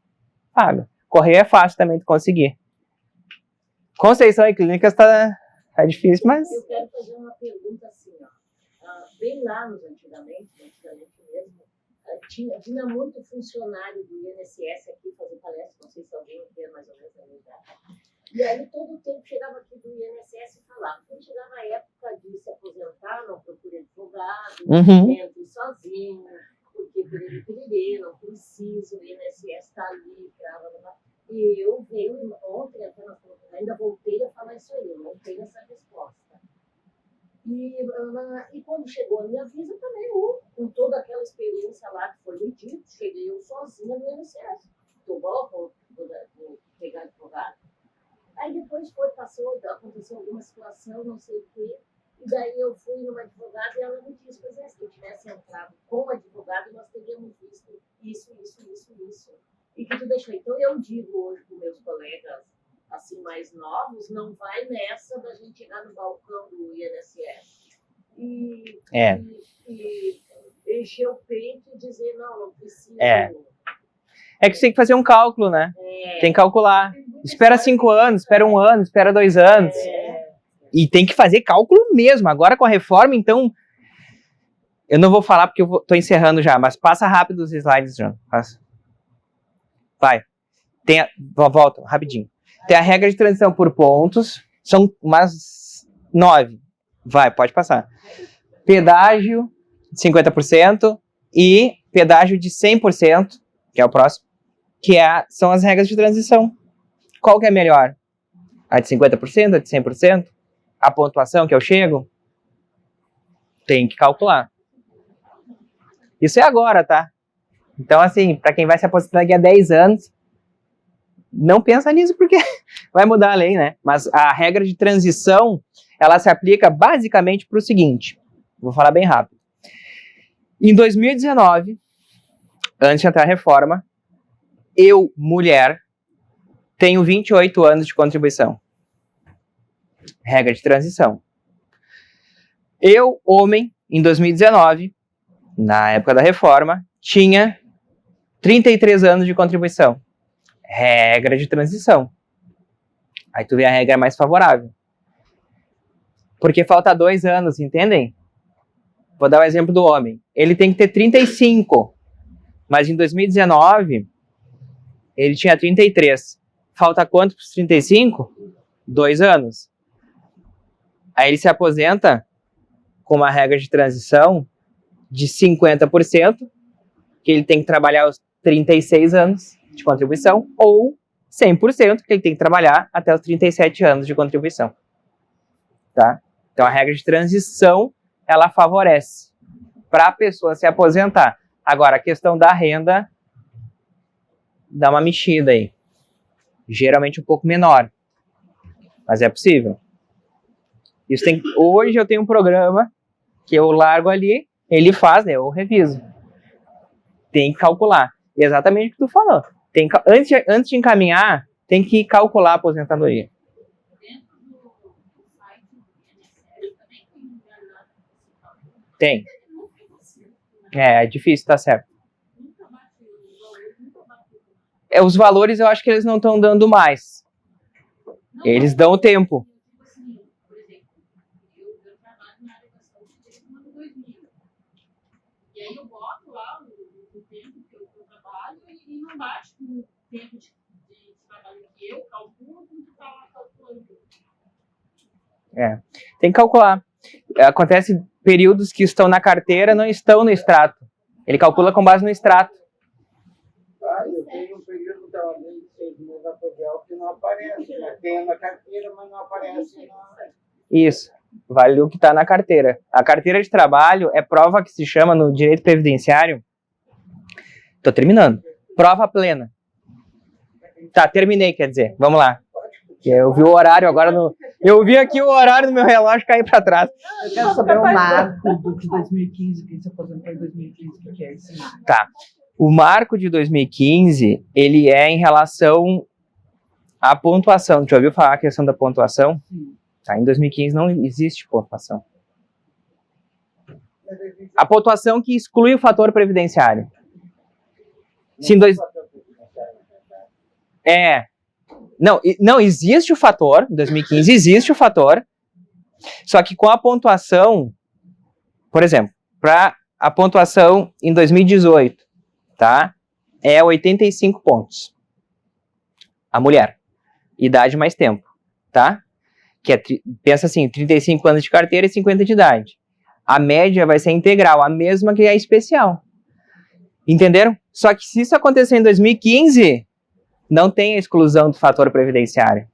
paga. Correio é fácil também de conseguir. Conceição e clínicas tá difícil, mas... Eu quero fazer uma pergunta assim, bem lá antigamente mesmo, tinha muito funcionário do INSS aqui fazer palestra, não sei se alguém tem mais ou menos a minha idade. E aí todo o tempo chegava aqui do INSS e falava, quando chegava a época de se aposentar, não procure advogado, entre sozinho, porque pererê, não precisa, o INSS está ali, e eu veio ontem, até ainda voltei a falar isso aí, eu não tenho essa resposta. E quando chegou a minha visa também, com toda aquela experiência lá que foi me dito, cheguei eu sozinha no INSS. Tô bom, vou pegar advogado. Aí depois aconteceu alguma situação, não sei o quê, e daí eu fui numa advogada e ela me disse, pois se eu tivesse entrado com advogado, nós teríamos visto isso. E que tu deixou. Então eu digo hoje para os meus colegas, assim, mais novos, não vai nessa da gente chegar no balcão do INSS e encher o peito e dizer, não precisa. É que você tem que fazer um cálculo, né? Tem que calcular. Espera 5 anos, espera 1 ano, espera 2 anos. E tem que fazer cálculo mesmo. Agora com a reforma, então... Eu não vou falar porque eu tô encerrando já, mas passa rápido os slides, João. Vai. Volta, rapidinho. Tem a regra de transição por pontos. São umas 9. Vai, pode passar. Pedágio, de 50% e pedágio de 100%, que é o próximo, são as regras de transição. Qual que é melhor? A de 50%, a de 100%? A pontuação que eu chego? Tem que calcular. Isso é agora, tá? Então, assim, para quem vai se aposentar daqui a 10 anos, não pensa nisso porque vai mudar a lei, né? Mas a regra de transição, ela se aplica basicamente para o seguinte. Vou falar bem rápido. Em 2019, antes de entrar a reforma, eu, mulher, tenho 28 anos de contribuição. Regra de transição. Eu, homem, em 2019, na época da reforma, tinha 33 anos de contribuição. Regra de transição. Aí tu vê a regra mais favorável. Porque falta 2 anos, entendem? Vou dar o exemplo do homem. Ele tem que ter 35. Mas em 2019, ele tinha 33. Falta quanto para os 35? 2 anos. Aí ele se aposenta com uma regra de transição de 50%, que ele tem que trabalhar os 36 anos de contribuição, ou 100%, que ele tem que trabalhar até os 37 anos de contribuição. Tá? Então a regra de transição, ela favorece para a pessoa se aposentar. Agora, a questão da renda dá uma mexida aí. Geralmente um pouco menor, mas é possível. Hoje eu tenho um programa que eu largo ali, ele faz, né, eu reviso. Tem que calcular. Exatamente o que tu falou. Antes de encaminhar, tem que calcular a aposentadoria. Dentro do site do INSS também tem um lugar lá. Tem. É difícil, tá certo. Os valores eu acho que eles não estão dando mais. Eles dão o tempo. Por exemplo, eu trabalho na área da saúde desde o ano 2000. E aí eu boto lá o tempo que eu trabalho e não bate com o tempo de trabalho que eu calculo com o que está lá calculando. Tem que calcular. Acontece períodos que estão na carteira não estão no extrato. Ele calcula com base no extrato. Eu tenho um período que trabalhei de 6 meses na Podial que não aparece, né? Tem na carteira, mas não aparece na... Isso. Vale o que está na carteira. A carteira de trabalho é prova que se chama no direito previdenciário. Tô terminando. Prova plena. Tá, terminei, quer dizer. Vamos lá. Eu vi o horário agora Eu vi aqui o horário do meu relógio cair para trás. Eu quero saber o marco de 2015, quem se aposentou em 2015, o que é esse marco? Tá. O marco de 2015, ele é em relação à pontuação. Já ouviu falar a questão da pontuação? Sim. Tá, em 2015 não existe pontuação. A pontuação que exclui o fator previdenciário. Não, existe o fator, em 2015 existe o fator, só que com a pontuação, por exemplo, para a pontuação em 2018, tá? É 85 pontos. A mulher. Idade mais tempo, tá? Pensa assim, 35 anos de carteira e 50 de idade. A média vai ser integral, a mesma que a especial. Entenderam? Só que se isso acontecer em 2015, não tem a exclusão do fator previdenciário.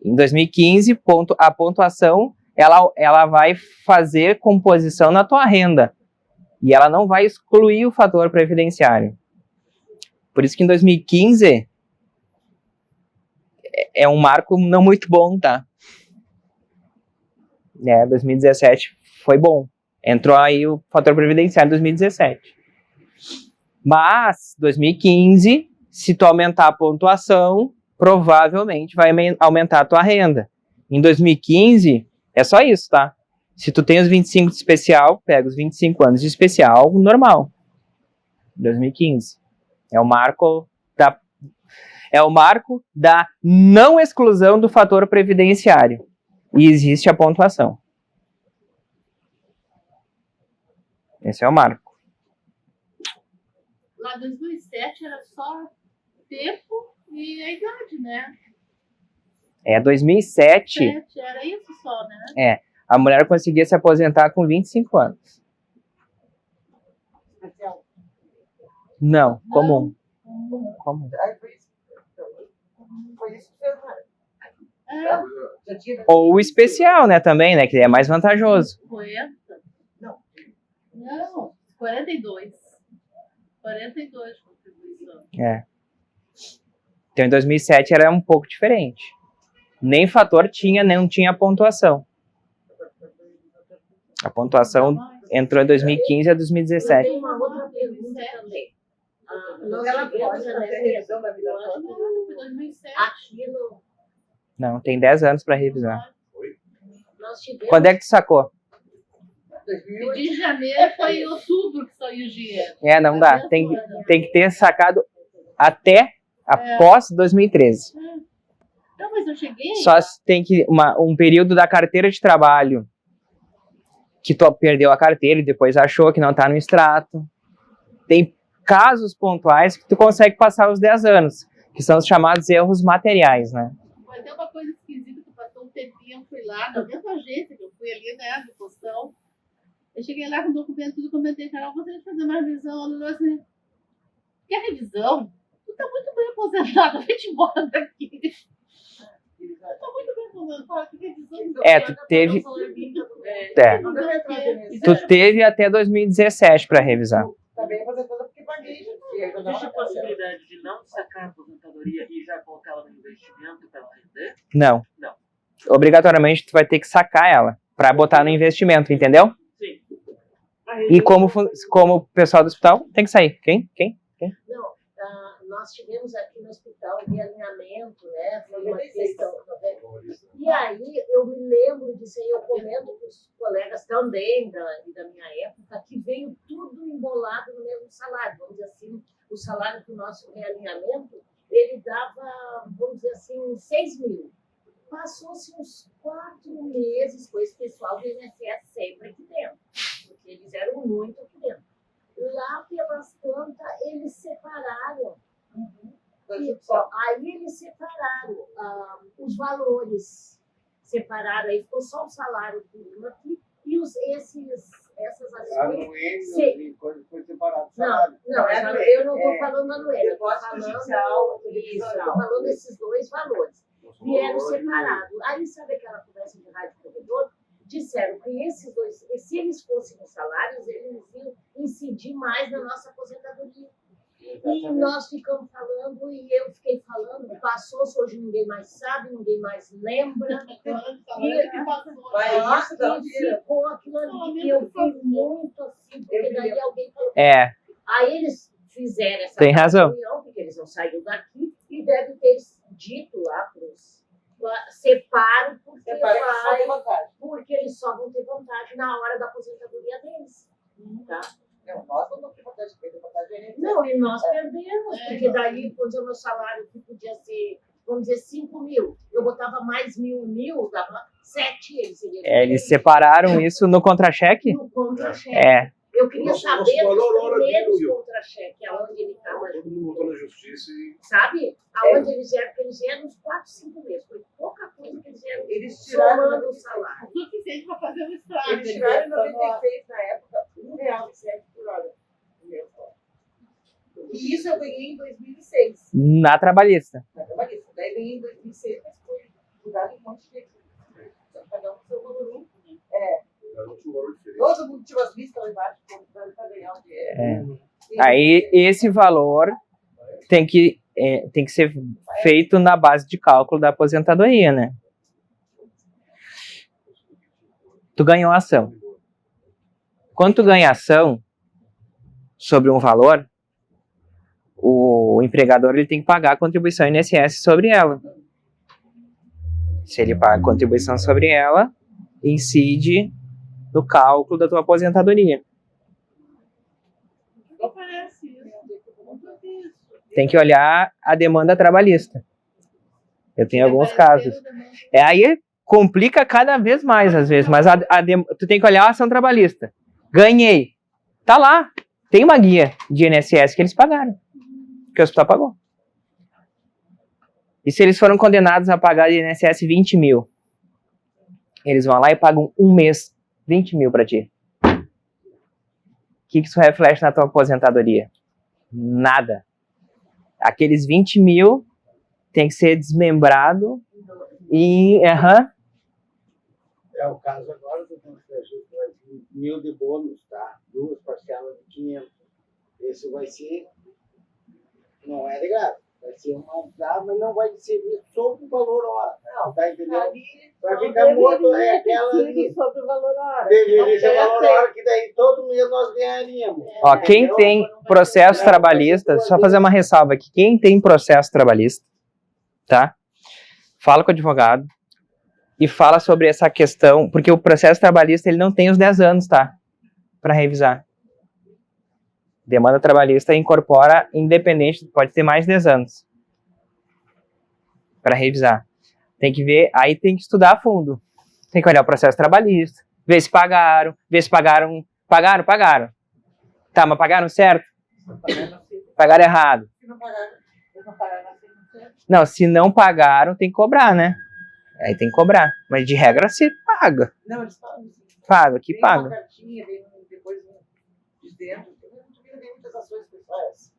Em 2015, a pontuação, ela vai fazer composição na tua renda. E ela não vai excluir o fator previdenciário. Por isso que em 2015 é um marco não muito bom, tá? 2017 foi bom. Entrou aí o fator previdenciário em 2017. Mas, 2015, se tu aumentar a pontuação, provavelmente vai aumentar a tua renda. Em 2015, é só isso, tá? Se tu tem os 25 de especial, pega os 25 anos de especial, normal. 2015. É o marco da não exclusão do fator previdenciário. E existe a pontuação. Esse é o marco. Lá em 2007 era só tempo e a idade, né? 2007... Era isso só, né? A mulher conseguia se aposentar com 25 anos. Especial. Não, comum. Comum. Aí foi isso. Foi isso que fez, né? Já tinha. Ou o especial, né, também, né, que é mais vantajoso. 50? Não. Não, 42. 42 contribuição. É. Então, em 2007 era um pouco diferente. Nem fator tinha, nem não tinha pontuação. A pontuação entrou em 2015 a 2017. Tem uma outra pergunta também. Nós Ela tivemos, pode fazer né, revisão da vida Foi toda. 2007. aqui no... Não, tem 10 anos para revisar. Nós tivemos... Quando é que tu sacou? 2008. De janeiro foi em outubro que saiu o dinheiro. É, não dá. Tem que ter sacado até após 2013. Não, mas eu cheguei. Só se tem que um período da carteira de trabalho que tu perdeu a carteira e depois achou que não está no extrato. Tem casos pontuais que tu consegue passar os 10 anos, que são os chamados erros materiais, né? Mas tem uma coisa esquisita que passou um tempinho, eu fui lá, na mesma agência que eu fui ali, né, do postão. Eu cheguei lá com o documento, tudo, comentei, Carol, gostaria de fazer uma revisão. Ela falou assim, quer revisão? Tu tá muito bem aposentado, vai-te embora daqui. Tu tá muito bem aposentado, que revisão? Tu teve... Tu teve até 2017 para revisar. Tá bem aposentada porque paguei, gente. E aí eu Existe não a possibilidade de não sacar a aposentadoria e já colocar ela no investimento para ela render? Não. Não. Obrigatoriamente tu vai ter que sacar ela para botar no investimento, entendeu? Sim. E como o pessoal do hospital tem que sair. Quem? Não, nós tivemos aqui no hospital de alinhamento, né? Foi uma 96. questão. E aí eu me lembro disso aí, eu comento com os colegas também da minha época, que veio tudo embolado no mesmo salário. Vamos dizer assim, o salário do nosso realinhamento, ele dava, vamos dizer assim, 6 mil. Passou-se uns 4 meses com esse pessoal do INSS sempre aqui dentro, porque eles eram muito aqui dentro. Lá pelas tantas, eles separaram. E, ó, aí eles separaram os valores. Separaram, aí ficou só o salário do aqui e essas ações. Anuênio e coisa foi separado. Não, eu não estou falando anuênio, eu estou judicial, falando desses dois valores. Vieram separados. Aí, sabe aquela conversa de rádio corredor? Disseram que esses dois, se eles fossem os salários, eles iam incidir mais na nossa aposentadoria. E nós ficamos falando, e eu fiquei falando, passou-se, hoje ninguém mais sabe, ninguém mais lembra. E ficou aquilo ali. E eu fui muito assim, porque daí alguém falou. Aí eles fizeram essa reunião, porque eles não saíram daqui, e devem ter dito lá para os separo, porque eles só vão ter vantagem na hora da aposentadoria deles. Tá? Não, nós não vamos ter vantagem, Não, e nós perdemos, porque daí, quando o meu salário que podia ser, vamos dizer, 5 mil, eu botava mais mil, dava 7, eles separaram isso no contra-cheque? No contra-cheque. Eu queria Nosso saber valor, dos primeiros diminuiu. contra-cheque, aonde ele estava. Todo mundo voltou na justiça e. Sabe? Aonde eles vieram, porque eles vieram uns 4, 5 meses. Foi pouca coisa que eles vieram. Eles tiraram somando o salário. O suficiente para fazer um estrago. Eles tiraram em 96 na época, R$1,07 por hora. E isso eu ganhei em 2006. Na trabalhista. Na trabalhista. Daí ganhei em 2006, mas foi jogado em um monte de cada um com seu valor. Todo mundo tinha as listas lá embaixo para ganhar o dinheiro. Aí esse valor tem que ser feito na base de cálculo da aposentadoria, né? Tu ganhou a ação. Quando tu ganha ação sobre um valor, o empregador ele tem que pagar a contribuição INSS sobre ela. Se ele paga a contribuição sobre ela, incide no cálculo da tua aposentadoria. Não parece isso. Tem que olhar a demanda trabalhista. Eu tenho alguns casos. Aí complica cada vez mais, às vezes, mas tu tem que olhar a ação trabalhista. Ganhei. Tá lá. Tem uma guia de INSS que eles pagaram. Que o hospital pagou. E se eles foram condenados a pagar de INSS 20 mil? Eles vão lá e pagam um mês 20 mil para ti. O que isso reflete na tua aposentadoria? Nada. Aqueles 20 mil tem que ser desmembrado e... É o caso agora do Conselho, vai vir 1.000 de bônus, tá? 2 parcelas de 500. Esse vai ser, não é legal, vai ser uma entrada, mas não vai ser visto sobre o valor hora. Não, tá entendendo? Vai ficar morto, é aquela ali. Sobre o valor hora. Deveria ser o valor hora, que daí todo mês nós ganharíamos. Ó, quem tem processo trabalhista, só fazer uma ressalva aqui, quem tem processo trabalhista, tá? Fala com o advogado e fala sobre essa questão, porque o processo trabalhista ele não tem os 10 anos, tá? Para revisar. Demanda trabalhista incorpora independente, pode ter mais de 10 anos para revisar. Tem que ver, aí tem que estudar a fundo. Tem que olhar o processo trabalhista, ver se pagaram, pagaram. Tá, mas pagaram certo? Pagaram errado. Se não pagaram, eles não pagaram assim, não sei. Não, se não pagaram, tem que cobrar, né? Aí tem que cobrar. Mas de regra se paga. Não, eles pagam. Paga, que Vem paga. uma cartinha, vem depois de dentro. Eu vi muitas ações pessoais.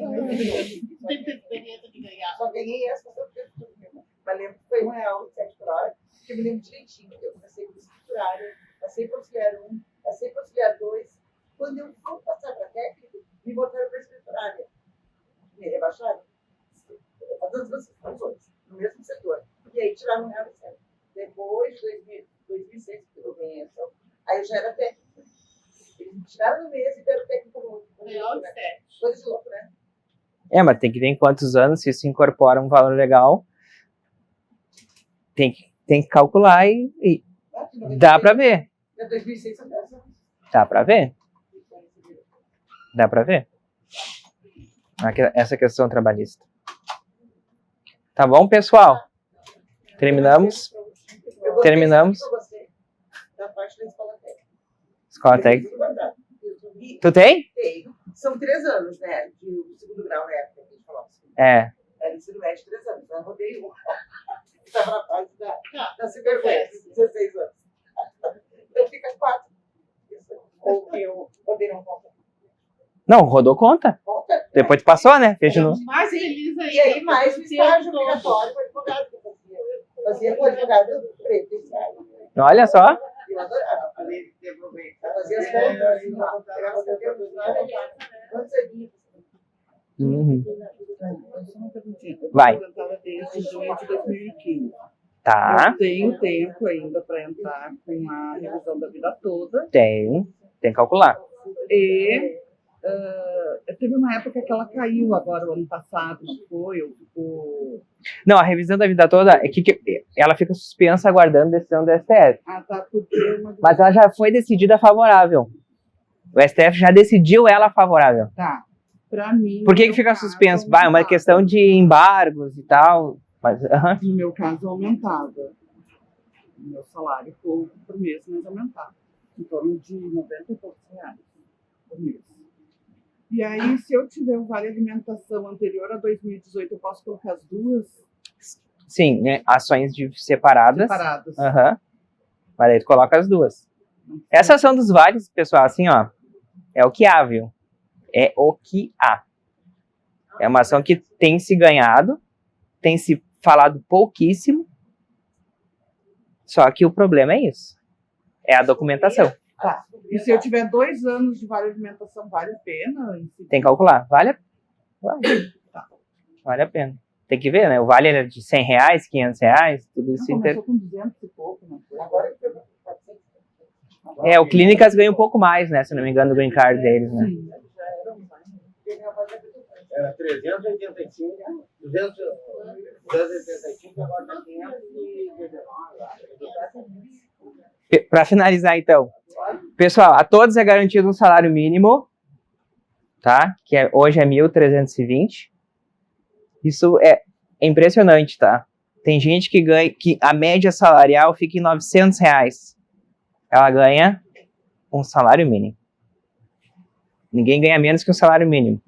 Não tem experiência de ganhar. Só ganhei essa por tudo. Mas lembro que foi R$1,07 por hora, que eu me lembro direitinho. Eu comecei por escriturária, passei por auxiliar 1, passei por auxiliar 2. Quando eu fui passar para técnico, me botaram para escriturária. Me rebaixaram. Fazendo duas funções, no mesmo setor. E aí tiraram R$1,07. Depois de 2006, que eu ganhei essa, aí eu já era técnico. Eles me tiraram no mês e deram técnico no outro. Coisa de louco, né? É, mas tem que ver em quantos anos, se isso incorpora um valor legal. Tem que calcular e dá pra ver. Em 2006 são 10 anos. Dá pra ver. Dá pra ver. Essa questão trabalhista. Tá bom, pessoal? Terminamos. Eu gostei Terminamos. muito pra você, da parte da escola técnica. Escola técnica. Tudo guardado. E Tu tem? tenho. São 3 anos, né? De segundo grau, né? Que a gente falou. É. Era ensino médio 3 anos. Eu rodei um. Estava na fase da cibervergonha, 16 anos. Eu fico a 4. Ou que eu rodei não conta. Não, rodou conta. Conta. Depois passou, né? Fez de novo. Mais feliz aí. E aí, mais o estágio obrigatório para advogado que eu fazia. Fazia com advogado preto. Olha só. Eu adorava. Além de ter aproveitado. Fazia as contas, assim, ó. Pegava as contas. Quantos aninhos? Uhum. Só uma perguntinha. Eu tô Vai. aposentada desde junho de 2015. Tá. Eu tenho tempo ainda para entrar com a revisão da vida toda. Tem que calcular. E teve uma época que ela caiu agora, o ano passado, ficou... Não, a revisão da vida toda é que ela fica suspensa aguardando a decisão do STF. Ah, tá, porque Mas ela já foi decidida favorável. O STF já decidiu ela favorável. Tá. Pra mim... Por que fica suspenso? Vai, uma questão de embargos e tal. Mas, No meu caso, aumentava. O meu salário por mês, mas aumentava. Em torno de 90 e poucos reais por mês. E aí, se eu tiver um vale alimentação anterior a 2018, eu posso colocar as duas Sim, né? Ações separadas. separadas. Mas aí tu coloca as duas. Essa ação dos vales, pessoal, assim, ó, é o que há, viu? É o que há. É uma ação que tem se ganhado, tem se falado pouquíssimo, só que o problema é isso. É a documentação. Tá. E se eu tiver 2 anos de vale alimentação, vale a pena? Tem que calcular. Vale a pena. Tem que ver, né? O vale é de R$100, R$500, tudo isso. Não, começou com 200 e pouco, não foi? Agora eu tô com O Clínicas ganha um pouco mais, né? Se não me engano, do green card deles, né? Sim. Era 385, 285, agora está 519. Para finalizar, então. Pessoal, a todos é garantido um salário mínimo, tá? Que hoje é 1.320. Isso é impressionante, tá? Tem gente que ganha, que a média salarial fica em R$900. Ela ganha um salário mínimo. Ninguém ganha menos que um salário mínimo.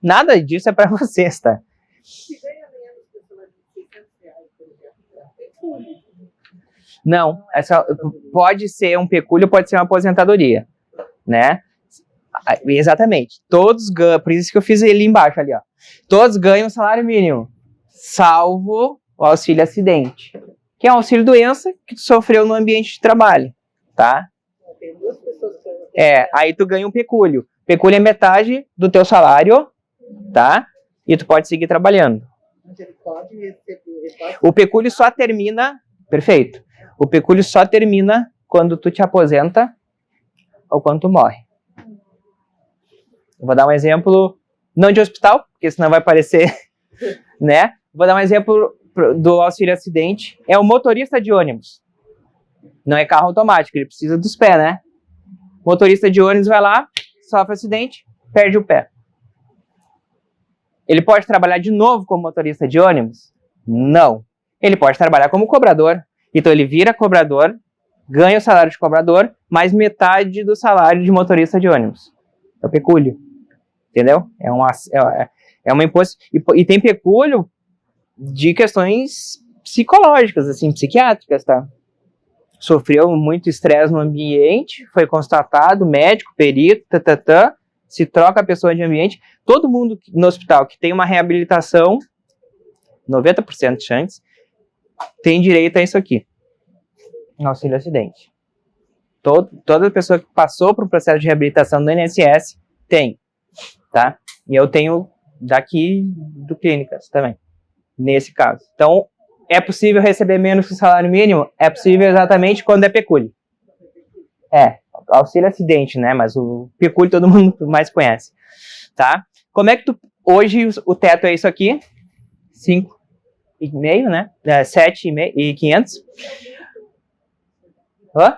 Nada disso é para vocês, tá? Se ganha menos que o salário de R$600, por exemplo, tem tudo. Não, pode ser um pecúlio, pode ser uma aposentadoria, né? Exatamente. Todos ganham, por isso que eu fiz ele embaixo ali, ó. Todos ganham o salário mínimo, salvo o auxílio acidente, que é um auxílio doença que tu sofreu no ambiente de trabalho, tá? Tem 2 pessoas que Aí tu ganha um pecúlio. Pecúlio é metade do teu salário, tá? E tu pode seguir trabalhando. Mas ele pode receber. O pecúlio só termina, perfeito. O pecúlio só termina quando tu te aposenta ou quando tu morre. Eu vou dar um exemplo, não de hospital, porque senão vai parecer, né? Vou dar um exemplo do auxílio acidente. É o motorista de ônibus. Não é carro automático, ele precisa dos pés, né? Motorista de ônibus vai lá, sofre acidente, perde o pé. Ele pode trabalhar de novo como motorista de ônibus? Não. Ele pode trabalhar como cobrador. Então ele vira cobrador, ganha o salário de cobrador, mais metade do salário de motorista de ônibus. É o pecúlio. Entendeu? É uma imposto. E tem pecúlio de questões psicológicas, assim, psiquiátricas, tá? Sofreu muito estresse no ambiente, foi constatado, médico, perito, se troca a pessoa de ambiente. Todo mundo no hospital que tem uma reabilitação, 90% de chances, tem direito a isso aqui. Auxílio acidente. Toda pessoa que passou por um processo de reabilitação do INSS tem, tá? E eu tenho daqui do Clínicas também, nesse caso. Então, é possível receber menos que o salário mínimo? É possível exatamente quando é pecúlio. Auxílio acidente, né? Mas o pecúlio todo mundo mais conhece, tá? Como é que tu... Hoje o teto é isso aqui, 5,5, né? 7,500. Hã?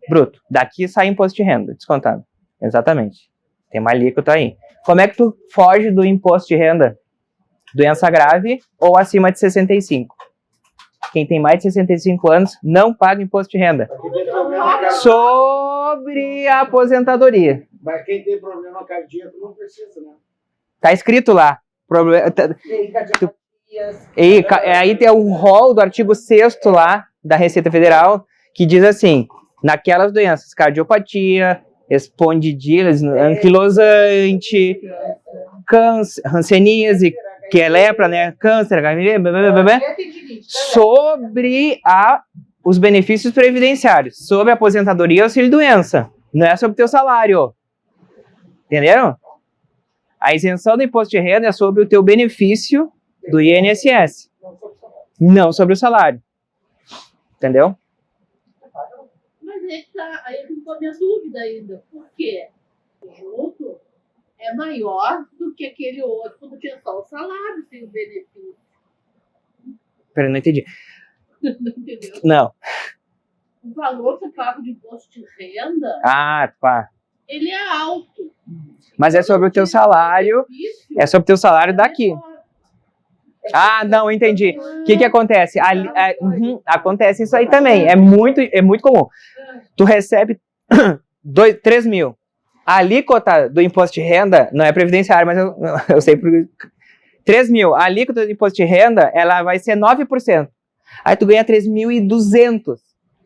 Bruto. Daqui sai imposto de renda, descontado. Exatamente. Tem uma alíquota aí. Como é que tu foge do imposto de renda? Doença grave ou acima de 65. Quem tem mais de 65 anos não paga imposto de renda. Sobre a aposentadoria. Mas quem tem problema cardíaco não precisa, né? Tá escrito lá. Aí tem um rol do artigo 6º lá da Receita Federal que diz assim, naquelas doenças, cardiopatia, espondilite, anquilosante, câncer, hanseníase, que é lepra, né? Câncer, HIV, sobre os benefícios previdenciários, sobre a aposentadoria e auxílio-doença. Não é sobre o teu salário. Entenderam? A isenção do imposto de renda é sobre o teu benefício do INSS, não sobre o salário. Entendeu? Mas aí eu tenho a minha dúvida ainda. Por quê? O junto é maior do que aquele outro quando tinha só o salário sem o benefício. Peraí, não entendi. Não entendeu? Não. O valor que eu pago de imposto de renda, Pá. ele é alto. Mas é sobre o teu salário, é sobre o teu salário daqui. Não, entendi. O que acontece? Acontece isso aí também, é muito comum. Tu recebe 3 mil. A alíquota do imposto de renda, não é previdenciário, mas eu sei por 3 mil. A alíquota do imposto de renda, ela vai ser 9%. Aí tu ganha 3.200.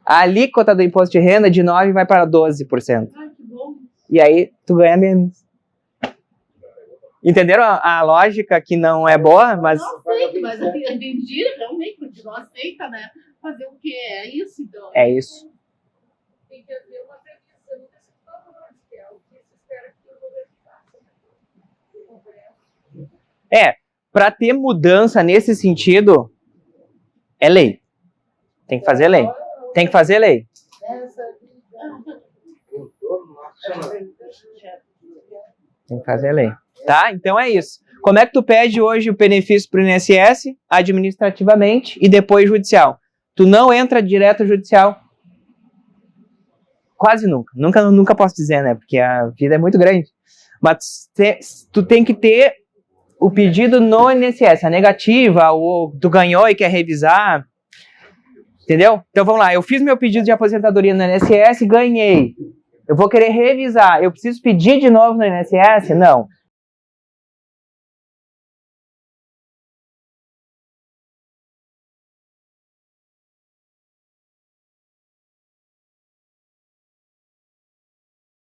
A alíquota do imposto de renda de 9% vai para 12%. Ai, que bom. E aí tu ganha menos. Entenderam a lógica que não é boa, mas... Não aceita, mas a mentira realmente não aceita, né? Fazer o quê? É isso, então. É isso. Tem que haver uma previsão desse valor, que é o que se espera que o governo faça. Para ter mudança nesse sentido, é lei. Tem que fazer lei. Tem que fazer lei. Tem que fazer lei. Tá? Então é isso. Como é que tu pede hoje o benefício para o INSS? Administrativamente e depois judicial. Tu não entra direto judicial. Quase nunca. Nunca posso dizer, né? Porque a vida é muito grande. Mas tu tem que ter o pedido no INSS. A negativa, ou tu ganhou e quer revisar. Entendeu? Então vamos lá. Eu fiz meu pedido de aposentadoria no INSS e ganhei. Eu vou querer revisar. Eu preciso pedir de novo no INSS? Não.